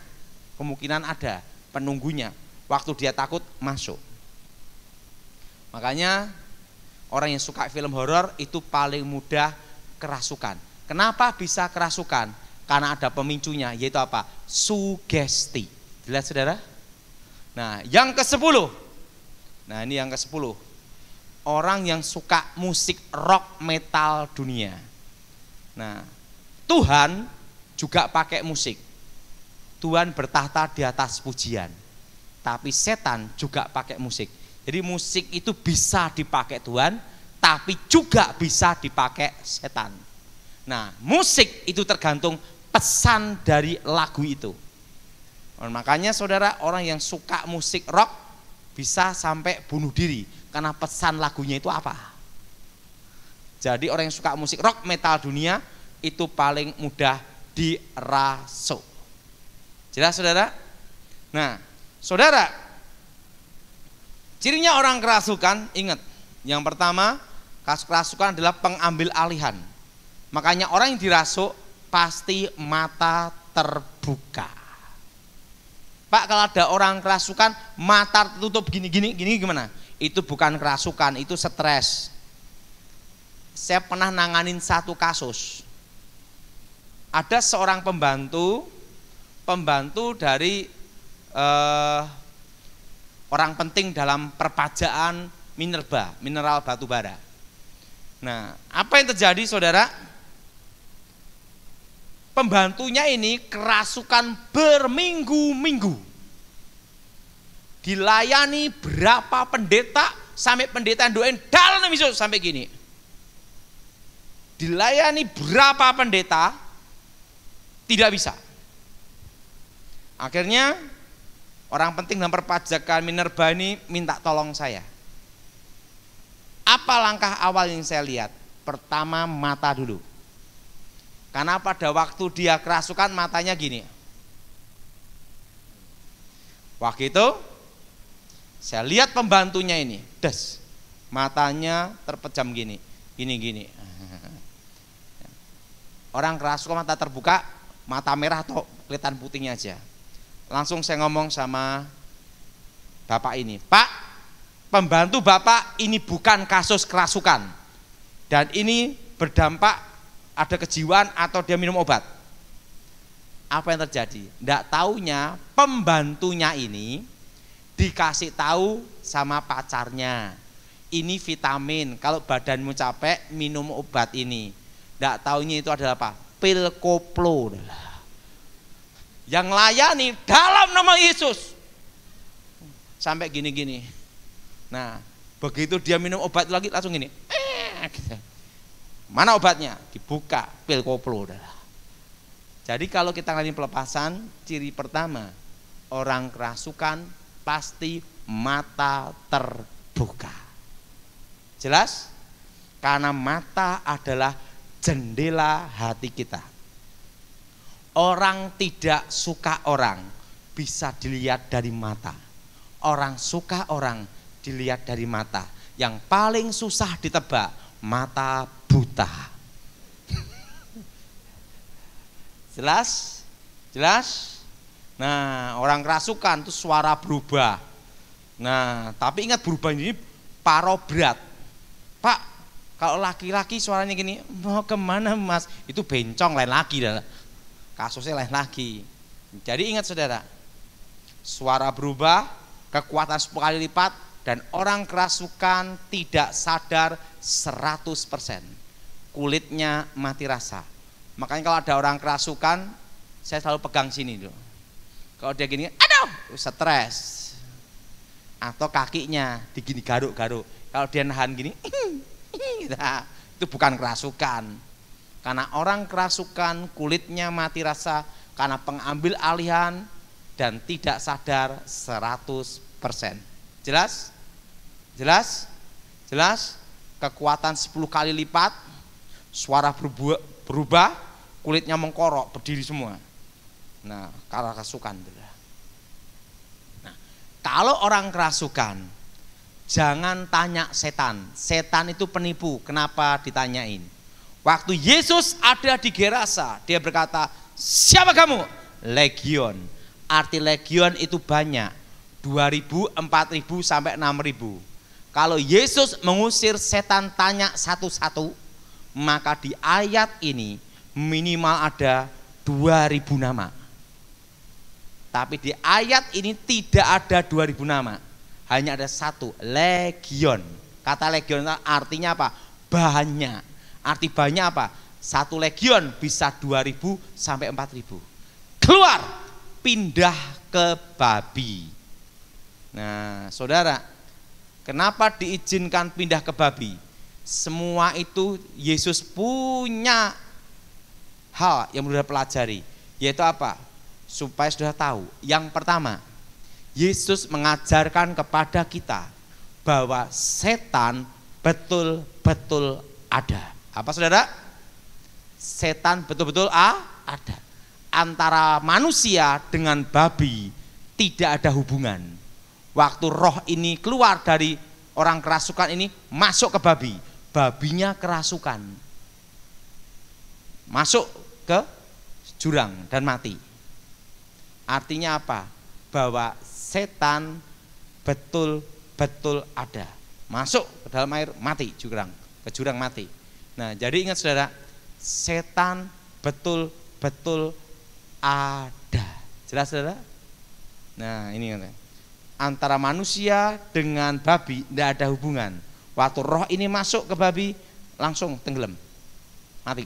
kemungkinan ada penunggunya. Waktu dia takut, masuk. Makanya orang yang suka film horor itu paling mudah kerasukan. Kenapa bisa kerasukan? Karena ada pemicunya, yaitu apa? Sugesti. Jelas saudara? Nah, yang ke-10. Nah, ini yang ke-10. Orang yang suka musik rock metal dunia. Nah, Tuhan juga pakai musik. Tuhan bertahta di atas pujian. Tapi setan juga pakai musik. Jadi musik itu bisa dipakai Tuhan, tapi juga bisa dipakai setan. Nah, musik itu tergantung pesan dari lagu itu. Makanya saudara, orang yang suka musik rock bisa sampai bunuh diri. Karena pesan lagunya itu apa? Jadi orang yang suka musik rock metal dunia itu paling mudah dirasuk. Jelas saudara? Nah, saudara, cirinya orang kerasukan, ingat, yang pertama, kerasukan adalah pengambil alihan. Makanya orang yang dirasuk pasti mata terbuka. Pak, kalau ada orang kerasukan mata tertutup gini gimana? Itu bukan kerasukan, itu stres. Saya pernah nanganin satu kasus. Ada seorang pembantu dari orang penting dalam perpajaan mineral batu bara. Nah, apa yang terjadi saudara? Pembantunya ini kerasukan berminggu-minggu. Dilayani berapa pendeta, sampai pendeta yang doain dalam Yesus sampai gini. Dilayani berapa pendeta, tidak bisa. Akhirnya orang penting dalam perpajakan Minerba ini minta tolong saya. Apa langkah awal yang saya lihat? Pertama, mata dulu. Karena pada waktu dia kerasukan matanya gini. Waktu itu saya lihat pembantunya ini, matanya terpejam gini. Orang kerasukan mata terbuka, mata merah atau kelihatan putihnya aja. Langsung saya ngomong sama bapak ini, Pak, pembantu bapak ini bukan kasus kerasukan, dan ini berdampak ada kejiwaan atau dia minum obat. Apa yang terjadi? Nggak taunya pembantunya ini dikasih tahu sama pacarnya, ini vitamin, kalau badanmu capek minum obat ini. Nggak taunya itu adalah apa? Pil koplo. Yang layani dalam nama Yesus. Sampai gini-gini. Nah, begitu dia minum obat lagi langsung gini. Mana obatnya? Dibuka, pil koplo. Jadi kalau kita ngalamin pelepasan, ciri pertama, orang kerasukan pasti mata terbuka. Jelas? Karena mata adalah jendela hati kita. Orang tidak suka orang bisa dilihat dari mata. Orang suka orang dilihat dari mata. Yang paling susah ditebak, mata buta. Jelas? Jelas? Nah, orang kerasukan itu suara berubah. Nah, tapi ingat berubah ini parobrat. Pak, kalau laki-laki suaranya gini, mau kemana mas? Itu bencong lain lagi dah. Kasusnya lain lagi. Jadi ingat saudara, suara berubah, kekuatan 10 kali lipat, dan orang kerasukan tidak sadar 100%. Kulitnya mati rasa. Makanya kalau ada orang kerasukan, saya selalu pegang sini dulu. Kalau dia gini, aduh, stres. Atau kakinya digini garuk-garuk. Kalau dia nahan gini, nah, itu bukan kerasukan. Karena orang kerasukan kulitnya mati rasa karena pengambil alihan dan tidak sadar 100%. Jelas? Jelas? Jelas? Kekuatan 10 kali lipat, suara berubah, kulitnya mengkorok, berdiri semua. Nah, karena kerasukan. Nah, kalau orang kerasukan, jangan tanya setan. Setan itu penipu. Kenapa ditanyain? Waktu Yesus ada di Gerasa, dia berkata, siapa kamu? Legion. Arti legion itu banyak. 2.000, 4.000 sampai 6.000. Kalau Yesus mengusir setan tanya satu-satu, maka di ayat ini minimal ada 2.000 nama. Tapi di ayat ini tidak ada 2.000 nama. Hanya ada satu, legion. Kata legion artinya apa? Banyak. Arti banyak apa? Satu legion bisa 2.000 sampai 4.000. Keluar, pindah ke babi. Nah, saudara, kenapa diizinkan pindah ke babi? Semua itu Yesus punya hal yang sudah pelajari, yaitu apa? Supaya sudah tahu. Yang pertama, Yesus mengajarkan kepada kita bahwa setan betul-betul ada. Apa saudara? Setan betul-betul ada. antara manusia dengan babi tidak ada hubungan. Waktu roh ini keluar dari orang kerasukan ini masuk ke babi, babinya kerasukan, masuk ke jurang dan mati. Artinya apa? Bahwa setan betul-betul ada, masuk ke dalam air mati, ke jurang mati. Nah, jadi ingat saudara, setan betul-betul ada. Jelas saudara? Nah, ini antara manusia dengan babi tidak ada hubungan. Waktu roh ini masuk ke babi langsung tenggelam, mati,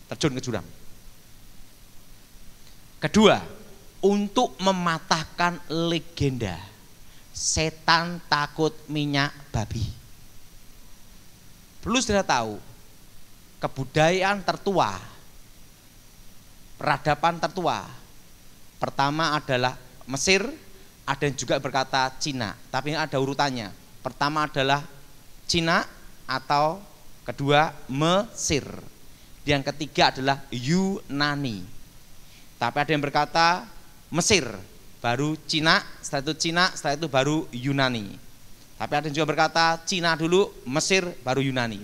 terjun ke jurang. Kedua, untuk mematahkan legenda setan takut minyak babi. Perlu saudara tahu, kebudayaan tertua, peradaban tertua, pertama adalah Mesir, ada yang juga berkata Cina, tapi ada urutannya. Pertama adalah Cina atau kedua Mesir. Yang ketiga adalah Yunani. Tapi ada yang berkata Mesir, baru Cina, setelah itu baru Yunani. Tapi ada yang juga berkata Cina dulu, Mesir, baru Yunani.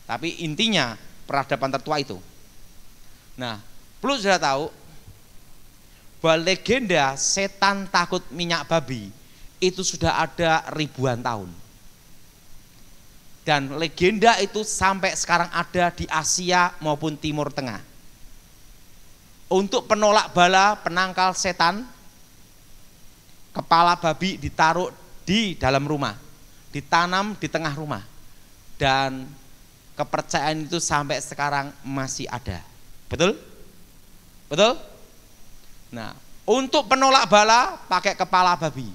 Tapi intinya peradaban tertua itu. Nah, perlu sudah tahu bahwa legenda setan takut minyak babi itu sudah ada ribuan tahun. Dan legenda itu sampai sekarang ada di Asia maupun Timur Tengah. Untuk penolak bala, penangkal setan, kepala babi ditaruh di dalam rumah, ditanam di tengah rumah. Dan kepercayaan itu sampai sekarang masih ada. Betul? Betul? Nah, untuk penolak bala pakai kepala babi.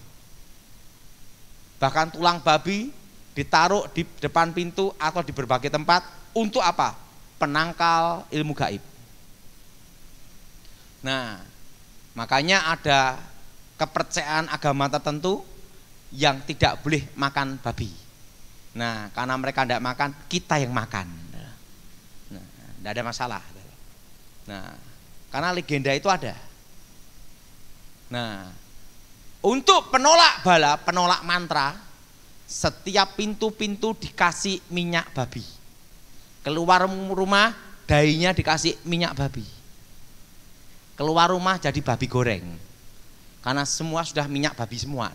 Bahkan tulang babi ditaruh di depan pintu atau di berbagai tempat. Untuk apa? Penangkal ilmu gaib. Nah, makanya ada kepercayaan agama tertentu yang tidak boleh makan babi. Nah, karena mereka tidak makan, kita yang makan. Nah, tidak ada masalah. Nah, karena legenda itu ada. Nah, untuk penolak bala, penolak mantra, setiap pintu-pintu dikasih minyak babi. Keluar rumah, dainya dikasih minyak babi. Keluar rumah jadi babi goreng. Karena semua sudah minyak babi semua.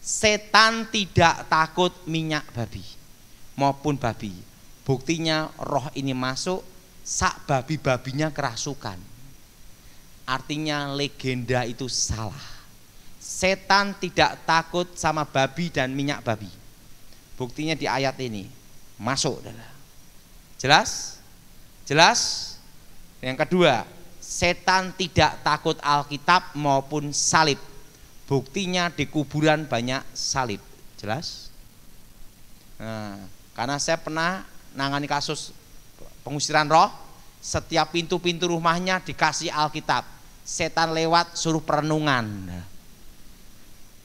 Setan tidak takut minyak babi maupun babi. Buktinya roh ini masuk, sak babi-babinya kerasukan. Artinya legenda itu salah. Setan tidak takut sama babi dan minyak babi. Buktinya di ayat ini. Masuk. Jelas? Jelas? Yang kedua, setan tidak takut Alkitab maupun salib. Buktinya di kuburan banyak salib. Jelas? Nah, karena saya pernah nangani kasus pengusiran roh, setiap pintu-pintu rumahnya dikasih Alkitab. Setan lewat suruh perenungan.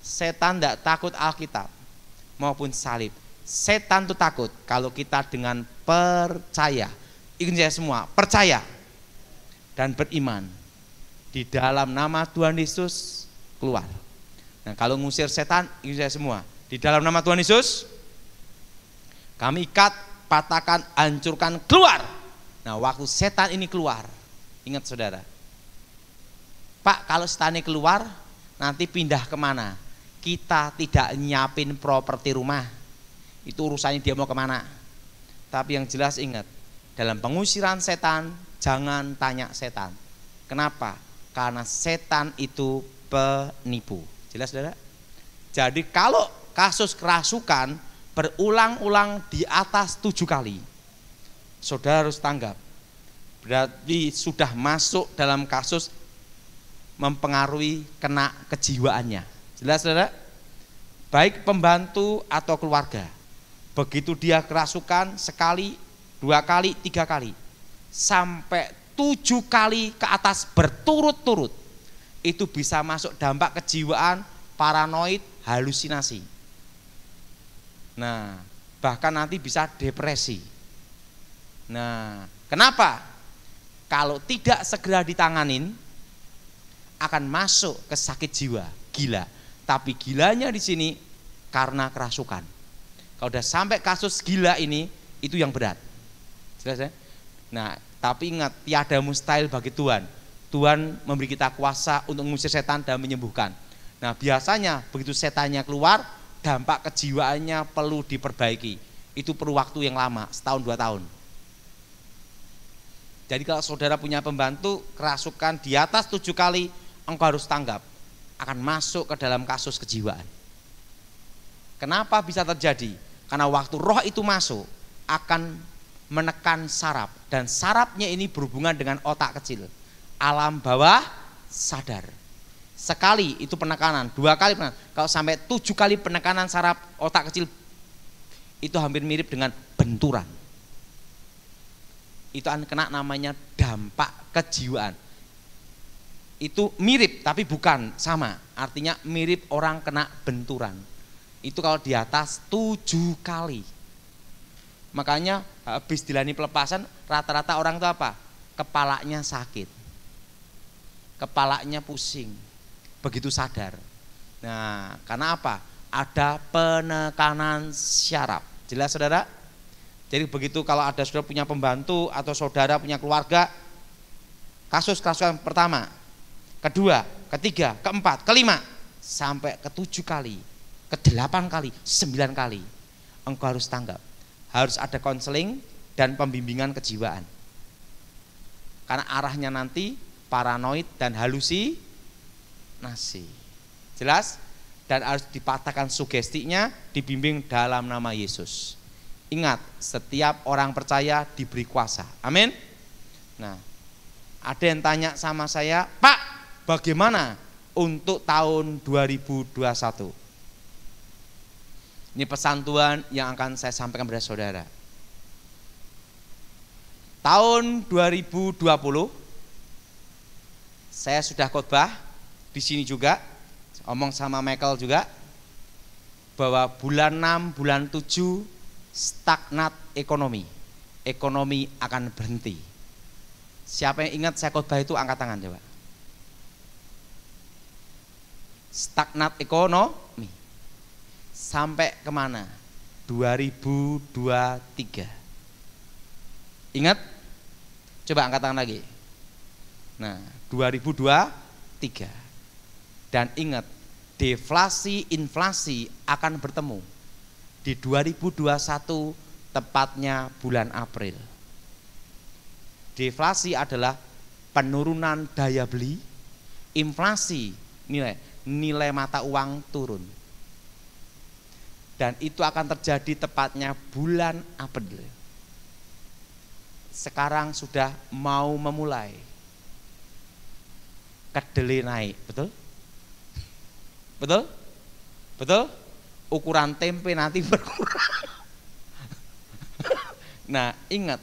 Setan tidak takut Alkitab maupun salib. Setan itu takut kalau kita dengan percaya. Ikut saya semua, percaya dan beriman di dalam nama Tuhan Yesus keluar. Nah, kalau ngusir setan, ikut saya semua, di dalam nama Tuhan Yesus kami ikat, patahkan, hancurkan, keluar. Nah, waktu setan ini keluar, ingat saudara, Pak, kalau setan ini keluar nanti pindah kemana? Kita tidak nyiapin properti rumah, itu urusannya dia mau kemana. Tapi yang jelas ingat, dalam pengusiran setan jangan tanya setan. Kenapa? Karena setan itu penipu. Jelas saudara? Jadi kalau kasus kerasukan berulang-ulang di atas 7 kali, saudara harus tanggap. Berarti sudah masuk dalam kasus mempengaruhi kena kejiwaannya. Jelas saudara? Baik pembantu atau keluarga. Begitu dia kerasukan sekali, 2 kali, 3 kali, sampai 7 kali ke atas berturut-turut, itu bisa masuk dampak kejiwaan, paranoid, halusinasi. Nah, bahkan nanti bisa depresi. Nah, kenapa? kalau tidak segera ditanganin akan masuk ke sakit jiwa, gila. Tapi gilanya di sini karena kerasukan. Kalau udah sampai kasus gila ini, itu yang berat. Jelas ya? Nah, tapi ingat, tiada mustahil bagi Tuhan. Tuhan memberi kita kuasa untuk mengusir setan dan menyembuhkan. Nah, biasanya begitu setannya keluar, dampak kejiwaannya perlu diperbaiki. Itu perlu waktu yang lama, setahun 2 tahun. Jadi kalau saudara punya pembantu kerasukan di atas 7 kali, engkau harus tanggap. Akan masuk ke dalam kasus kejiwaan. Kenapa bisa terjadi? Karena waktu roh itu masuk, akan menekan saraf. Dan sarafnya ini berhubungan dengan otak kecil. Alam bawah sadar. Sekali itu penekanan, 2 kali penekanan. Kalau sampai 7 kali penekanan saraf otak kecil, itu hampir mirip dengan benturan. Itu akan kena namanya dampak kejiwaan. Itu mirip tapi bukan sama. Artinya mirip orang kena benturan. Itu kalau di atas 7 kali. Makanya habis dilani pelepasan, rata-rata orang itu apa? Kepalanya sakit. Kepalanya pusing. Begitu sadar. Nah, karena apa? Ada penekanan syaraf. Jelas saudara? Jadi begitu kalau ada saudara punya pembantu atau saudara punya keluarga, kasus kerasukan pertama, kedua, ketiga, keempat, kelima, sampai ke-7 kali, ke-8 kali, 9 kali, engkau harus tanggap. Harus ada konseling dan pembimbingan kejiwaan. Karena arahnya nanti paranoid dan halusinasi. Jelas? Dan harus dipatahkan sugestinya, dibimbing dalam nama Yesus. Ingat, setiap orang percaya diberi kuasa. Amin. Nah, ada yang tanya sama saya, Pak, bagaimana untuk tahun 2021? Ini pesan Tuhan yang akan saya sampaikan kepada saudara. Tahun 2020 saya sudah khotbah di sini juga, omong sama Michael juga, bahwa bulan 6, bulan 7 stagnat ekonomi. Ekonomi akan berhenti. Siapa yang ingat saya khotbah itu angkat tangan coba. Stagnat ekonomi. Sampai kemana? 2023. Ingat? Coba angkat tangan lagi. Nah, 2023. Dan ingat, deflasi inflasi akan bertemu di 2021, tepatnya bulan April. Deflasi adalah penurunan daya beli, inflasi nilai mata uang turun. Dan itu akan terjadi tepatnya bulan April. Sekarang sudah mau memulai. Kedelai naik, betul? Betul? Betul? Ukuran tempe nanti berkurang. Nah, ingat,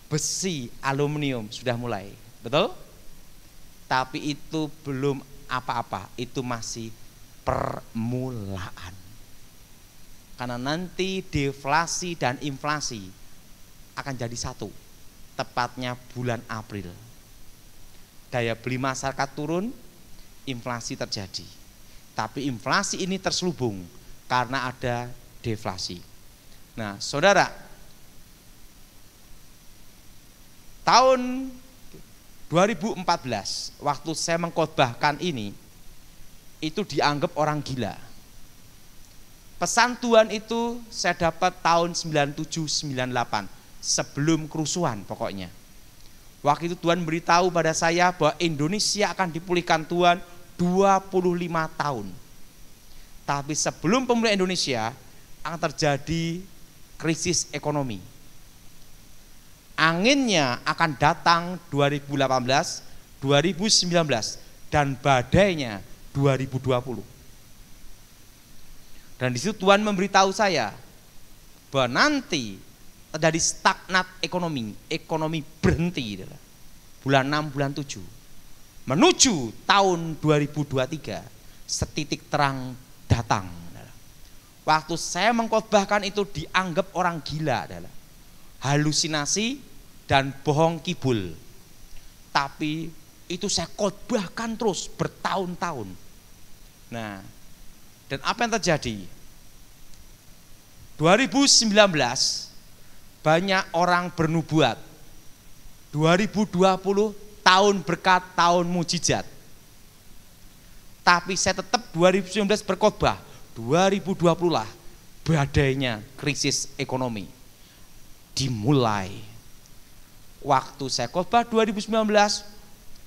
besi, aluminium sudah mulai, betul? Tapi itu belum apa-apa, itu masih permulaan. Karena nanti deflasi dan inflasi akan jadi satu, tepatnya bulan April. Daya beli masyarakat turun, inflasi terjadi. Tapi inflasi ini terselubung karena ada deflasi. Nah, saudara, tahun 2014 waktu saya mengkhotbahkan ini, itu dianggap orang gila. Pesan Tuhan itu saya dapat tahun 97-98, sebelum kerusuhan pokoknya. Waktu itu Tuhan beritahu pada saya bahwa Indonesia akan dipulihkan Tuhan 25 tahun. Tapi sebelum pemulihan Indonesia akan terjadi krisis ekonomi. Anginnya akan datang 2018, 2019, dan badainya 2020. Dan di situ Tuhan memberitahu saya bahwa nanti terjadi stagnat ekonomi, ekonomi berhenti bulan 6, bulan 7. Menuju tahun 2023, setitik terang datang. Waktu saya mengkhotbahkan itu dianggap orang gila adalah halusinasi dan bohong kibul. Tapi itu saya khotbahkan terus bertahun-tahun. Nah, dan apa yang terjadi? 2019 banyak orang bernubuat. 2020 tahun berkat, tahun mujizat. Tapi saya tetap 2019 berkhotbah. 2020 lah badainya krisis ekonomi dimulai. Waktu saya khotbah 2019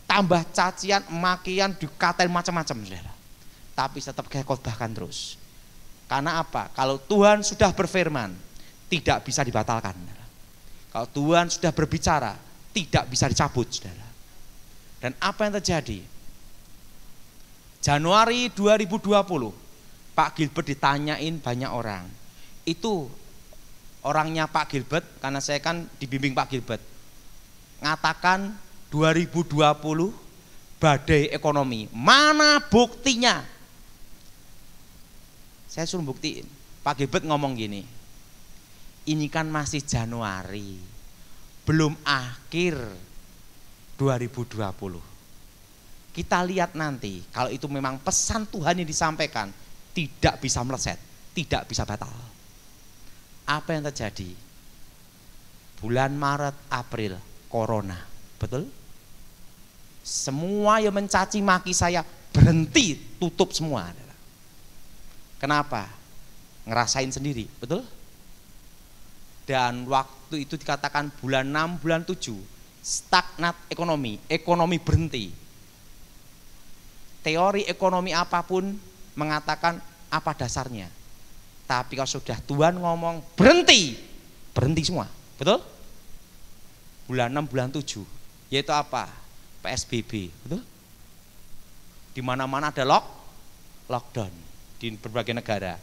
tambah cacian, makian, dikatain macam-macam, saudara. Tapi saya tetap khotbahkan terus. Karena apa? Kalau Tuhan sudah berfirman, tidak bisa dibatalkan. Kalau Tuhan sudah berbicara, tidak bisa dicabut, saudara. Dan apa yang terjadi? Januari 2020, Pak Gilbert ditanyain banyak orang. Itu orangnya Pak Gilbert, karena saya kan dibimbing Pak Gilbert. Ngatakan 2020 badai ekonomi. Mana buktinya? Saya suruh buktiin. Pak Gilbert ngomong gini, ini kan masih Januari, belum akhir 2020. Kita lihat nanti, kalau itu memang pesan Tuhan yang disampaikan, tidak bisa meleset, tidak bisa batal. Apa yang terjadi? Bulan Maret, April, Corona, betul? Semua yang mencaci maki saya berhenti, tutup semua. Kenapa? Ngerasain sendiri, betul? Dan waktu itu dikatakan bulan 6, bulan 7, stagnat ekonomi, ekonomi berhenti. Teori ekonomi apapun mengatakan apa dasarnya. Tapi kalau sudah Tuhan ngomong berhenti, berhenti semua, betul? Bulan 6, bulan 7, yaitu apa? PSBB, betul? Di mana-mana ada lockdown di berbagai negara.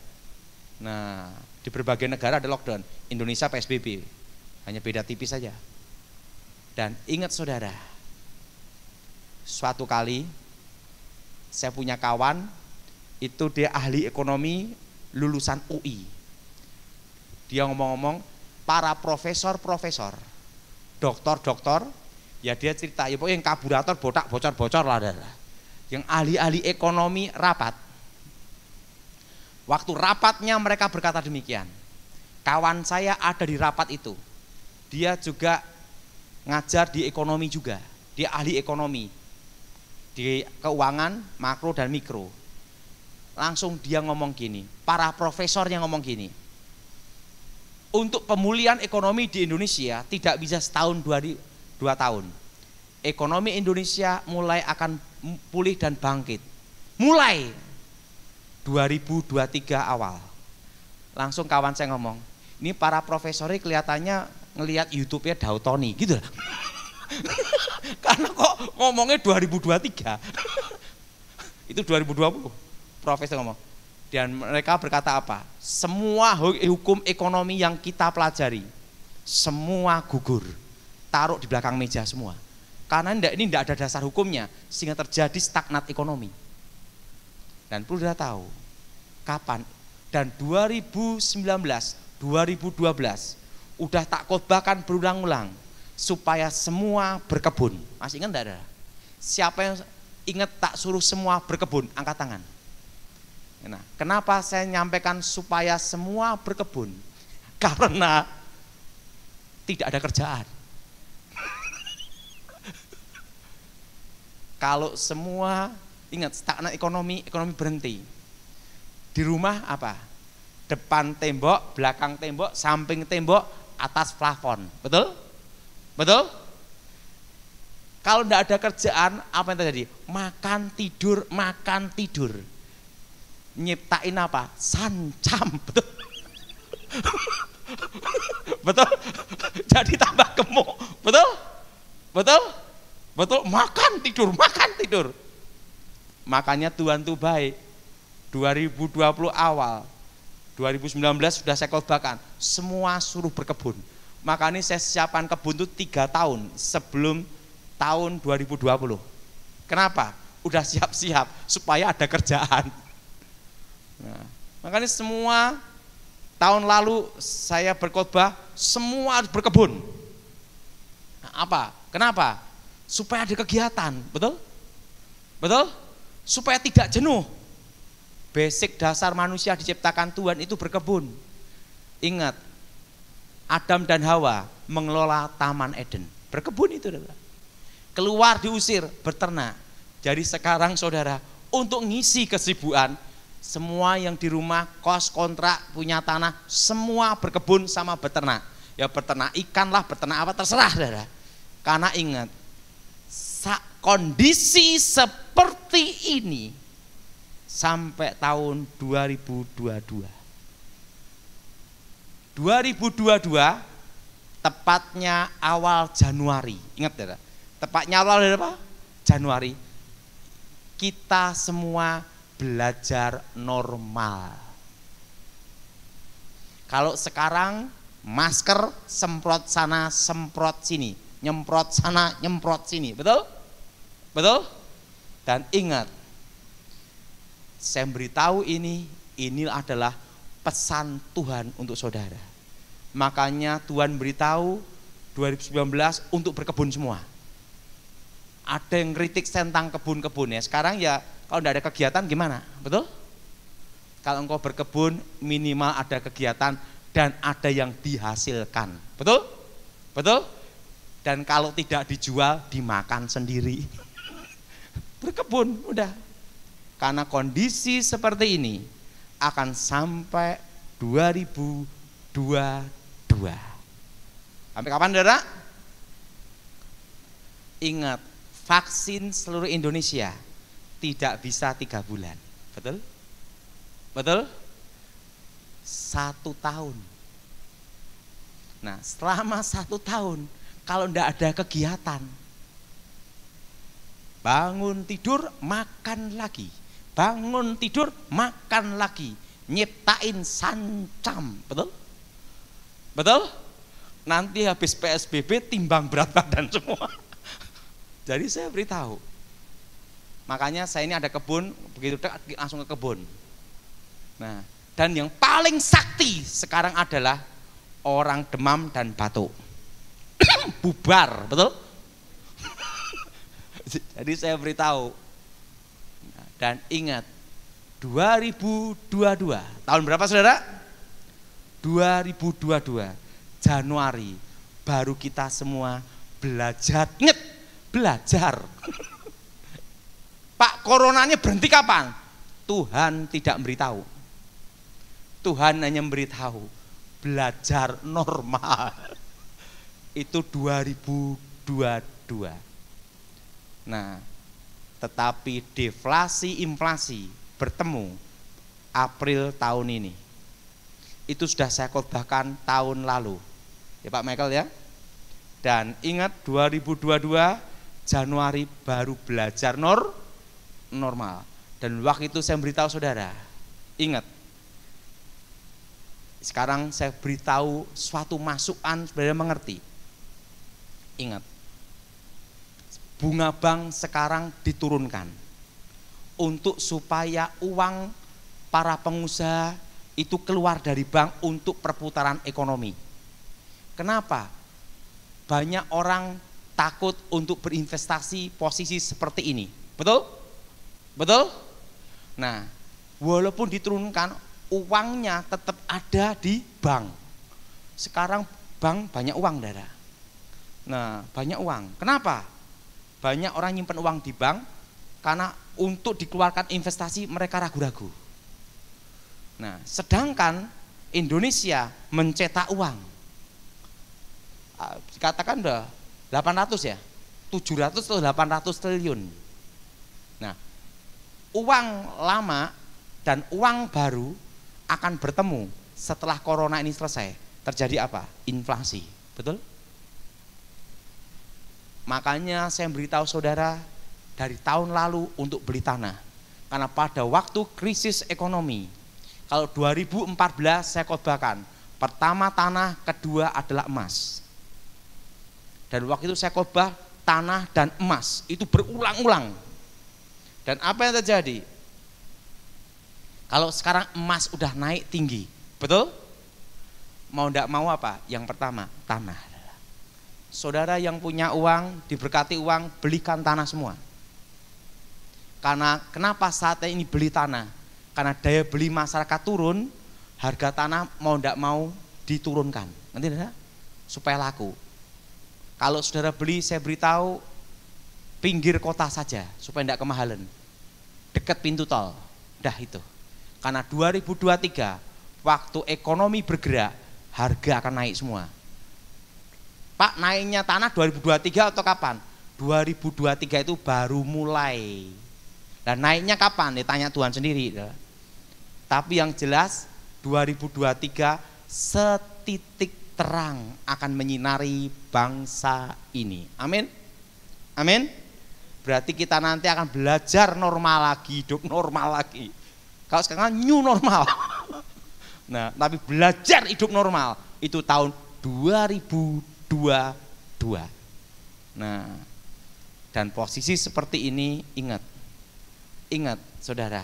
Nah, di berbagai negara ada lockdown. Indonesia PSBB, hanya beda tipis saja. Dan ingat saudara, suatu kali saya punya kawan, itu dia ahli ekonomi lulusan UI. Dia ngomong-ngomong, para profesor, doktor, ya dia cerita, ya pokoknya yang karburator botak bocor-bocor lah, yang ahli-ahli ekonomi rapat. Waktu rapatnya mereka berkata demikian, kawan saya ada di rapat itu, dia juga ngajar di ekonomi juga, dia ahli ekonomi, di keuangan makro dan mikro. Langsung dia ngomong gini, para profesornya ngomong gini, untuk pemulihan ekonomi di Indonesia tidak bisa setahun, dua tahun. Ekonomi Indonesia mulai akan pulih dan bangkit mulai 2023 awal. Langsung kawan saya ngomong, ini para profesornya kelihatannya ngelihat YouTube-nya Dautoni gitu. Karena kok ngomongnya 2023. Itu 2020 profesor ngomong. Dan mereka berkata apa? Semua hukum ekonomi yang kita pelajari semua gugur, taruh di belakang meja semua. Karena ini tidak ada dasar hukumnya, sehingga terjadi stagnat ekonomi. Dan perlu kita tahu kapan. Dan 2019, 2012 udah tak khotbahkan berulang-ulang supaya semua berkebun. Masih ingat enggak ada? Siapa yang ingat tak suruh semua berkebun? Angkat tangan. Nah, kenapa saya nyampaikan supaya semua berkebun? Karena tidak ada kerjaan. Kalau semua ingat stagnan ekonomi berhenti. Di rumah apa? Depan tembok, belakang tembok, samping tembok, atas plafon. Betul? Betul? Kalau tidak ada kerjaan, apa yang terjadi? Makan tidur. Nyiptain apa? Sancam. Betul? Betul? Jadi tambah gemuk. Betul? Betul? Betul? Makan tidur. Makanya Tuhan itu baik. 2020 awal, 2019 sudah saya khotbahkan, semua suruh berkebun. Makanya saya siapkan kebun itu 3 tahun sebelum tahun 2020. Kenapa? Udah siap-siap supaya ada kerjaan. Nah, makanya semua tahun lalu saya berkhotbah semua harus berkebun. Nah, apa? Kenapa? supaya ada kegiatan, betul? Betul? Supaya tidak jenuh. Basic dasar manusia diciptakan Tuhan itu berkebun. Ingat, Adam dan Hawa mengelola Taman Eden. Berkebun itu, saudara. Keluar diusir, berternak. Jadi sekarang saudara, untuk ngisi kesibukan, semua yang di rumah, kos, kontrak, punya tanah, semua berkebun sama beternak. Ya beternak ikan lah, beternak apa, terserah saudara. Karena ingat, kondisi seperti ini sampai tahun 2022. 2022 tepatnya awal Januari. Ingat saudara, tepatnya awal apa? Januari. Kita semua belajar normal. Kalau sekarang masker semprot sana, semprot sini, nyemprot sana, nyemprot sini, betul? Betul? Dan ingat, saya beritahu ini adalah pesan Tuhan untuk saudara. Makanya Tuhan beritahu 2019 untuk berkebun semua. Ada yang kritik tentang kebun-kebun ya. Sekarang ya kalau tidak ada kegiatan gimana? Betul? Kalau engkau berkebun minimal ada kegiatan dan ada yang dihasilkan. Betul? Betul? Dan kalau tidak dijual dimakan sendiri. Berkebun udah. Karena kondisi seperti ini akan sampai 2022. Sampai kapan, saudara? Ingat, vaksin seluruh Indonesia tidak bisa 3 bulan. Betul? Betul? 1 tahun. Nah, selama 1 tahun kalau tidak ada kegiatan, bangun tidur makan lagi, bangun tidur makan lagi, nyiptain sancam, betul? Betul? Nanti habis PSBB timbang berat badan semua. Jadi saya beritahu. Makanya saya ini ada kebun, begitu langsung ke kebun. Nah, dan yang paling sakti sekarang adalah orang demam dan batuk. Bubar, betul? Jadi saya beritahu. Dan ingat, 2022, tahun berapa saudara? 2022, Januari, baru kita semua belajar. Ingat, belajar. Pak, coronanya berhenti kapan? Tuhan tidak memberitahu. Tuhan hanya memberitahu belajar normal. Itu 2022. Nah, tetapi deflasi inflasi bertemu April tahun ini. Itu sudah saya khotbahkan tahun lalu. Ya Pak Michael ya. Dan ingat 2022 Januari baru belajar normal. Dan waktu itu saya beritahu saudara, ingat. Sekarang saya beritahu suatu masukan saudara mengerti. Ingat. Bunga bank sekarang diturunkan untuk supaya uang para pengusaha itu keluar dari bank untuk perputaran ekonomi. Kenapa? Banyak orang takut untuk berinvestasi posisi seperti ini. Betul? Betul? Nah, walaupun diturunkan, uangnya tetap ada di bank. Sekarang bank banyak uang, saudara. Nah, banyak uang. Kenapa? Banyak orang nyimpen uang di bank karena untuk dikeluarkan investasi mereka ragu-ragu. Nah, sedangkan Indonesia mencetak uang. Katakan udah 800 ya, 700 atau 800 triliun. Nah, uang lama dan uang baru akan bertemu setelah corona ini selesai. Terjadi apa? Inflasi, betul? Makanya saya beritahu saudara dari tahun lalu untuk beli tanah. Karena pada waktu krisis ekonomi, kalau 2014 saya khotbahkan, pertama tanah, kedua adalah emas. Dan waktu itu saya khotbah tanah dan emas itu berulang-ulang. Dan apa yang terjadi? Kalau sekarang emas udah naik tinggi, betul? Mau enggak mau apa? Yang pertama, tanah. Saudara yang punya uang, diberkati uang, belikan tanah semua. Karena kenapa saatnya ini beli tanah? Karena daya beli masyarakat turun, harga tanah mau tidak mau diturunkan. Nanti ada supaya laku. Kalau saudara beli, saya beritahu pinggir kota saja supaya tidak kemahalan. Dekat pintu tol, dah itu. Karena 2023 waktu ekonomi bergerak, harga akan naik semua. Pak, naiknya tanah 2023 atau kapan? 2023 itu baru mulai. Dan naiknya kapan? Ditanya Tuhan sendiri. Tapi yang jelas 2023 setitik terang akan menyinari bangsa ini. Amin. Amin. Berarti kita nanti akan belajar normal lagi, hidup normal lagi. Kalau sekarang new normal. Nah, tapi belajar hidup normal itu tahun 2022. Nah, dan posisi seperti ini ingat saudara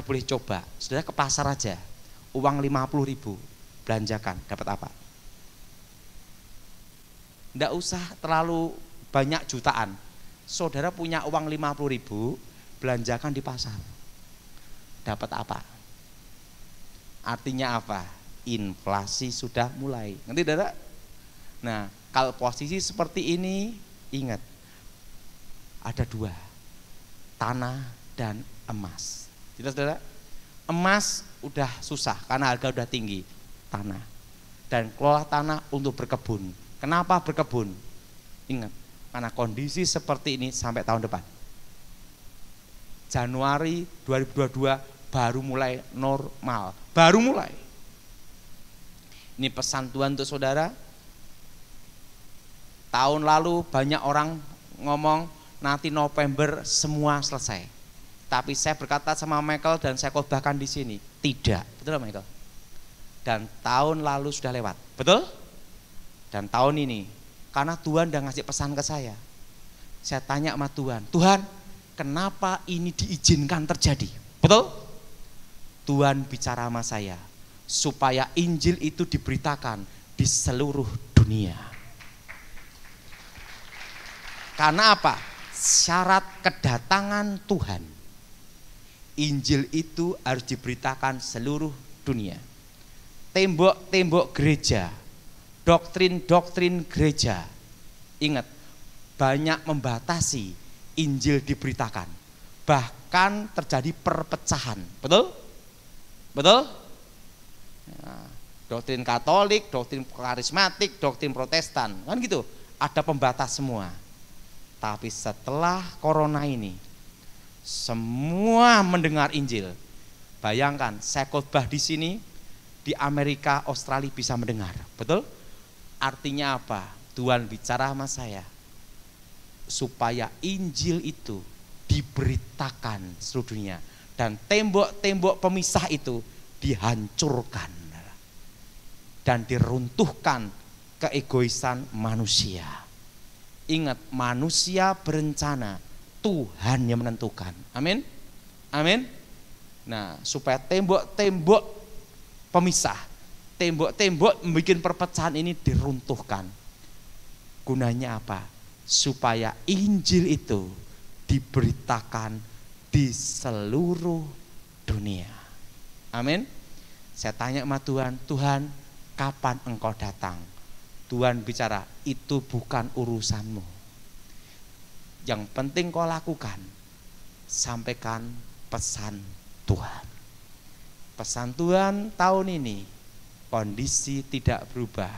boleh coba, saudara ke pasar aja, uang 50.000 belanjakan, dapat apa? Nggak usah terlalu banyak jutaan, saudara punya uang 50.000 belanjakan di pasar, dapat apa? Artinya apa? Inflasi sudah mulai, ngerti saudara? Nah, kalau posisi seperti ini, ingat, ada dua, tanah dan emas. Jelas saudara? Emas udah susah karena harga udah tinggi, tanah. Dan kelola tanah untuk berkebun. Kenapa berkebun? Ingat, karena kondisi seperti ini sampai tahun depan. Januari 2022 baru mulai normal, baru mulai. Ini pesan Tuhan untuk saudara. Tahun lalu banyak orang ngomong nanti November semua selesai. Tapi saya berkata sama Michael dan saya khotbahkan di sini, tidak. Betul Michael? Dan tahun lalu sudah lewat. Betul? Dan tahun ini karena Tuhan udah ngasih pesan ke saya. Saya tanya sama Tuhan, Tuhan, kenapa ini diizinkan terjadi? Betul? Tuhan bicara sama saya supaya Injil itu diberitakan di seluruh dunia. Karena apa? Syarat kedatangan Tuhan, Injil itu harus diberitakan seluruh dunia. Tembok-tembok gereja, doktrin-doktrin gereja, ingat, banyak membatasi Injil diberitakan. Bahkan terjadi perpecahan. Betul? Betul? Nah, doktrin Katolik, doktrin karismatik, doktrin Protestan, kan gitu. Ada pembatas semua. Tapi setelah corona ini, semua mendengar Injil. Bayangkan, saya khotbah di sini, di Amerika, Australia bisa mendengar. Betul? Artinya apa? Tuhan bicara sama saya supaya Injil itu diberitakan seluruh dunia dan tembok-tembok pemisah itu dihancurkan dan diruntuhkan keegoisan manusia. Ingat, manusia berencana, Tuhan yang menentukan. Amin. Amin. Nah, supaya tembok-tembok pemisah, tembok-tembok membuat perpecahan ini diruntuhkan. Gunanya apa? Supaya Injil itu diberitakan di seluruh dunia. Amin. Saya tanya sama Tuhan, Tuhan, kapan Engkau datang? Tuhan bicara, itu bukan urusanmu. Yang penting kau lakukan, sampaikan pesan Tuhan. Pesan Tuhan tahun ini, kondisi tidak berubah.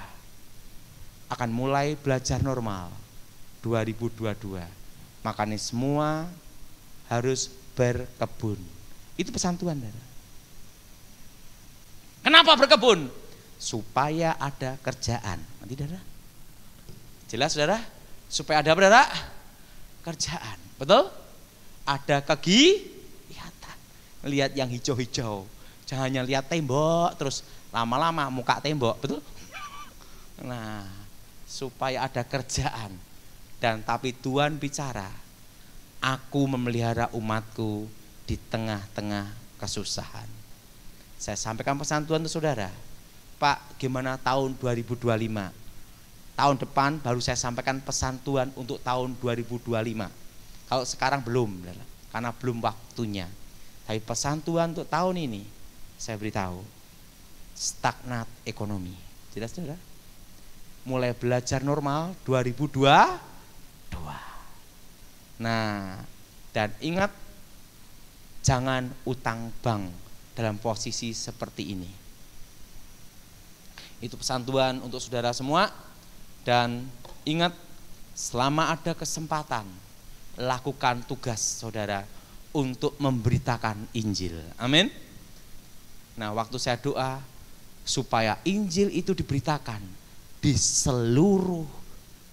Akan mulai belajar normal 2022. Makanya semua harus berkebun. Itu pesan Tuhan. Kenapa berkebun? Supaya ada kerjaan. Nanti saudara, jelas saudara? Supaya ada apa saudara? Kerjaan. Betul? Ada kegiatan. Lihat yang hijau-hijau. Jangan hanya lihat tembok terus lama-lama muka tembok. Betul? Nah, supaya ada kerjaan. Dan tapi Tuhan bicara, aku memelihara umatku di tengah-tengah kesusahan. Saya sampaikan pesan Tuhan untuk saudara. Pak, gimana tahun 2025? tahun depan baru saya sampaikan pesan Tuhan untuk tahun 2025. Kalau sekarang belum, karena belum waktunya. Tapi pesan Tuhan untuk tahun ini saya beritahu, stagnat ekonomi. Jelas saudara? Mulai belajar normal 2022. Nah, dan ingat, jangan utang bank dalam posisi seperti ini. Itu pesan Tuhan untuk saudara semua. Dan ingat, selama ada kesempatan, lakukan tugas saudara untuk memberitakan Injil. Amin. Nah, waktu saya doa supaya Injil itu diberitakan di seluruh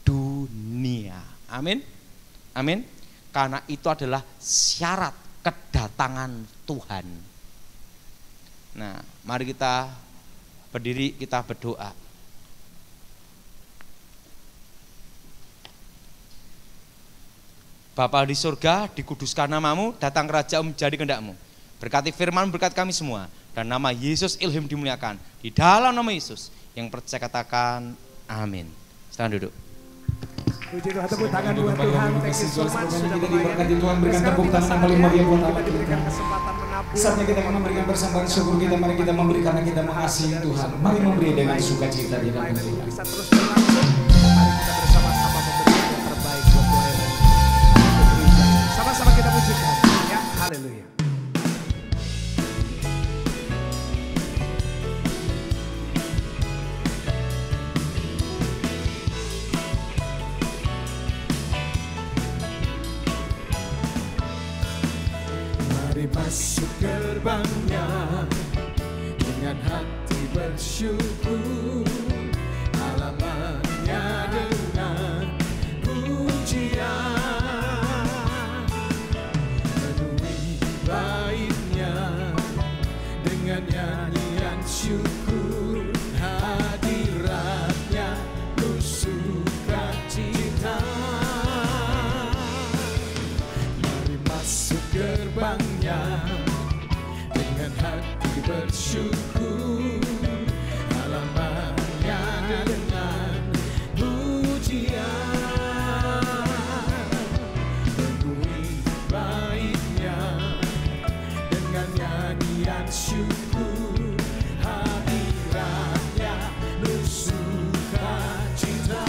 dunia. Amin. Amin. Karena itu adalah syarat kedatangan Tuhan. Nah, mari kita berdiri, kita berdoa. Bapa di surga, dikuduskan namamu, datang kerajaan menjadi kehendak-Mu. Berkati firman, berkat kami semua. Dan nama Yesus Ilham dimuliakan. Di dalam nama Yesus, yang percaya katakan amin. Silakan duduk. Puji Tuhan, tepuk tangan buat Tuhan. Thank you so much sudah kita diberkati Tuhan, berikan tepuk tangan yang paling meriah buat Allah. Diberikan kesempatan menabur. Saatnya kita akan memberikan persembahan syukur kita, mari kita memberi karena kita mengasihi Tuhan. Mari memberi dengan sukacita di dalam Tuhan. Bisa terus berlangsung. Mari kita bersama-sama memberi yang terbaik buat pelayanan untuk gereja. Sama-sama kita pujikan. Ya, haleluya. Masuk gerbangnya dengan hati bersyukur, halamannya dengan pujian, penuhi baitnya dengan nyanyian syukur, hadiratnya penuh sukacita. Mari masuk gerbangnya dengan hati bersyukur, halamannya dengan pujian, penuhi baitnya dengan nyanyian syukur, hadiratnya penuh sukacita.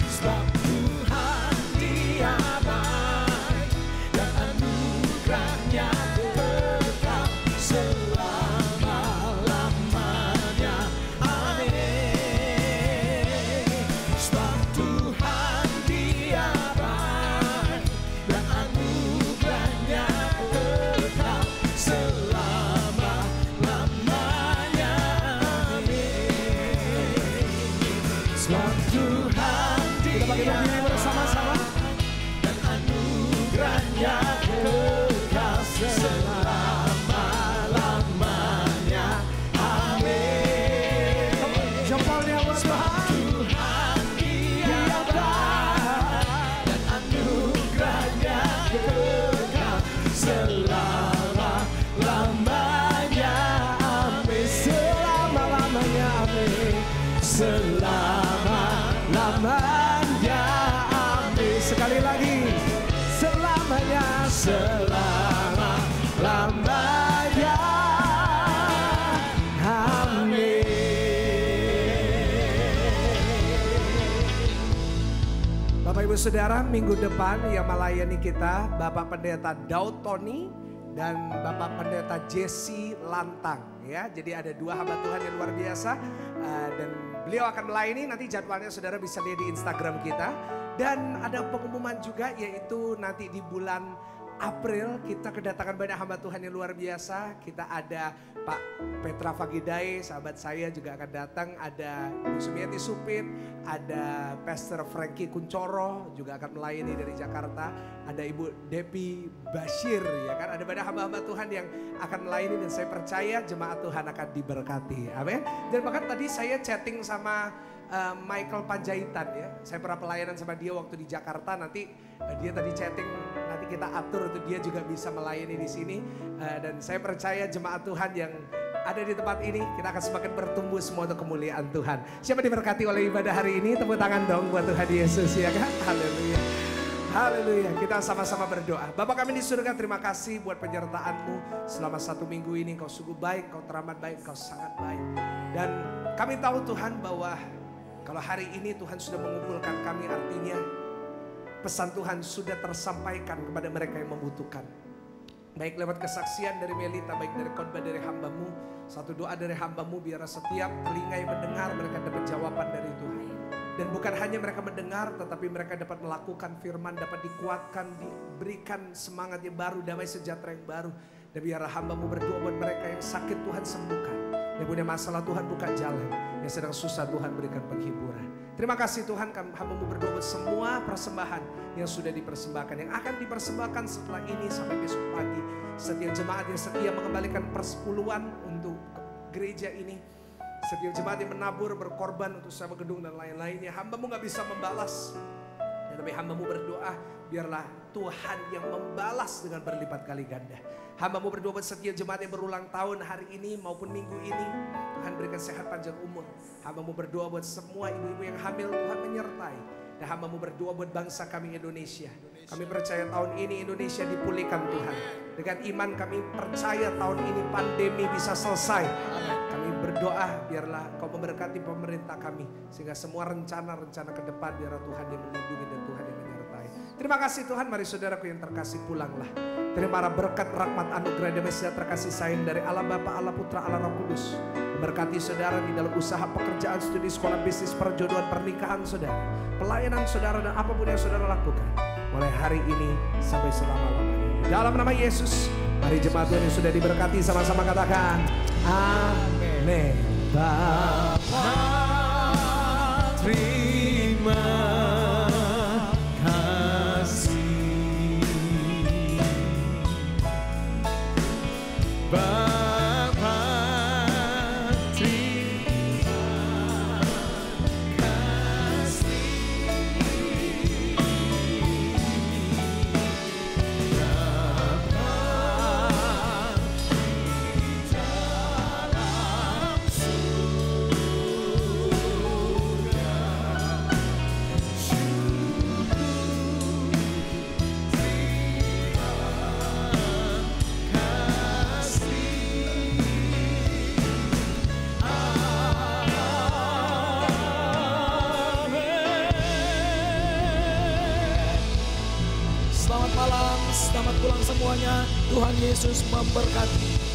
Sebab Tuhan Dia baik dan anugerahnya kekal selama-lamanya. Amin. Sebab Tuhan Dia baik dan anugerahnya kekal selama-lamanya. Amin. Sebab Tuhan Dia baik Bersama-sama. dan anugerahnya kekal selama-lamanya. Amin. Jempolnya buat Tuhan. Tuhan Dia baik dan anugerahnya kekal selama-lamanya. Amin. Selama-lamanya, amin. Selama-lamanya, amin. Sekali lagi. Selamanya, selama-lamanya, amin. Bapak Ibu Saudara, minggu depan yang melayani kita Bapak Pendeta Daud Tony dan Bapak Pendeta Jesse Lantang, ya. Jadi ada dua hamba Tuhan yang luar biasa dan beliau akan melayani. Nanti jadwalnya saudara bisa lihat di Instagram kita. Dan ada pengumuman juga, yaitu nanti di bulan April kita kedatangan banyak hamba Tuhan yang luar biasa. Kita ada Pak Petra Fagidai, sahabat saya juga akan datang. Ada Ibu Sumiati Supit, ada Pastor Frankie Kuncoro juga akan melayani dari Jakarta. Ada Ibu Depi Bashir, ya kan. Ada banyak hamba-hamba Tuhan yang akan melayani dan saya percaya jemaat Tuhan akan diberkati. Amin. Dan bahkan tadi saya chatting sama Michael Panjaitan, ya. Saya pernah pelayanan sama dia waktu di Jakarta. Nanti dia tadi chatting, nanti kita atur untuk dia juga bisa melayani di sini. Dan saya percaya jemaat Tuhan yang ada di tempat ini, kita akan semakin bertumbuh semua untuk kemuliaan Tuhan. Siapa diberkati oleh ibadah hari ini? Tepuk tangan dong buat Tuhan Yesus, ya kan? Haleluya. Haleluya, kita sama-sama berdoa. Bapa kami di surga, terima kasih buat penyertaan-Mu selama 1 minggu ini. Kau sungguh baik, Kau teramat baik, Kau sangat baik. Dan kami tahu Tuhan bahwa kalau hari ini Tuhan sudah mengumpulkan kami, artinya pesan Tuhan sudah tersampaikan kepada mereka yang membutuhkan. Baik lewat kesaksian dari Melita, baik dari khotbah dari hamba-Mu, satu doa dari hamba-Mu, biar setiap telinga yang mendengar mereka dapat jawaban dari Tuhan. Dan bukan hanya mereka mendengar, tetapi mereka dapat melakukan firman, dapat dikuatkan, diberikan semangat yang baru, damai sejahtera yang baru. Dan biarlah hamba-Mu berdoa buat mereka yang sakit, Tuhan sembuhkan. Yang punya masalah, Tuhan buka jalan. Yang sedang susah, Tuhan berikan penghiburan. Terima kasih Tuhan, hamba-Mu berdoa buat semua persembahan yang sudah dipersembahkan, yang akan dipersembahkan setelah ini sampai besok pagi. Setiap jemaat yang setia mengembalikan persepuluhan untuk gereja ini, setiap jemaat yang menabur, berkorban untuk sewa gedung dan lain-lainnya, hamba-Mu gak bisa membalas. Ya, tapi hamba-Mu berdoa, biarlah Tuhan yang membalas dengan berlipat kali ganda. Hamba-Mu berdoa buat setiap jemaat yang berulang tahun hari ini maupun minggu ini, Tuhan berikan sehat panjang umur. Hamba-Mu berdoa buat semua ibu-ibu yang hamil, Tuhan menyertai. Dan hamba-Mu berdoa buat bangsa kami Indonesia. Kami percaya tahun ini Indonesia dipulihkan Tuhan. Dengan iman kami percaya tahun ini pandemi bisa selesai. Kami berdoa biarlah Kau memberkati pemerintah kami, sehingga semua rencana-rencana ke depan biarlah Tuhan yang melindungi dan Tuhan yang menyertai. Terima kasih Tuhan, mari saudaraku yang terkasih pulanglah. Terima berkat, rahmat, anugerah, damai sejahtera, kasih sayang dari Allah Bapa, Allah Putra, Allah Roh Kudus. Memberkati saudara di dalam usaha, pekerjaan, studi, sekolah, bisnis, perjodohan, pernikahan saudara, pelayanan saudara, dan apapun yang saudara lakukan mulai hari ini sampai selama-lamanya. Dalam nama Yesus, mari jemaat Tuhan yang sudah diberkati sama-sama katakan amin. Bapa, terima kasih. Bapa, terima kasih. Selamat malam, selamat pulang semuanya. Tuhan Yesus memberkati.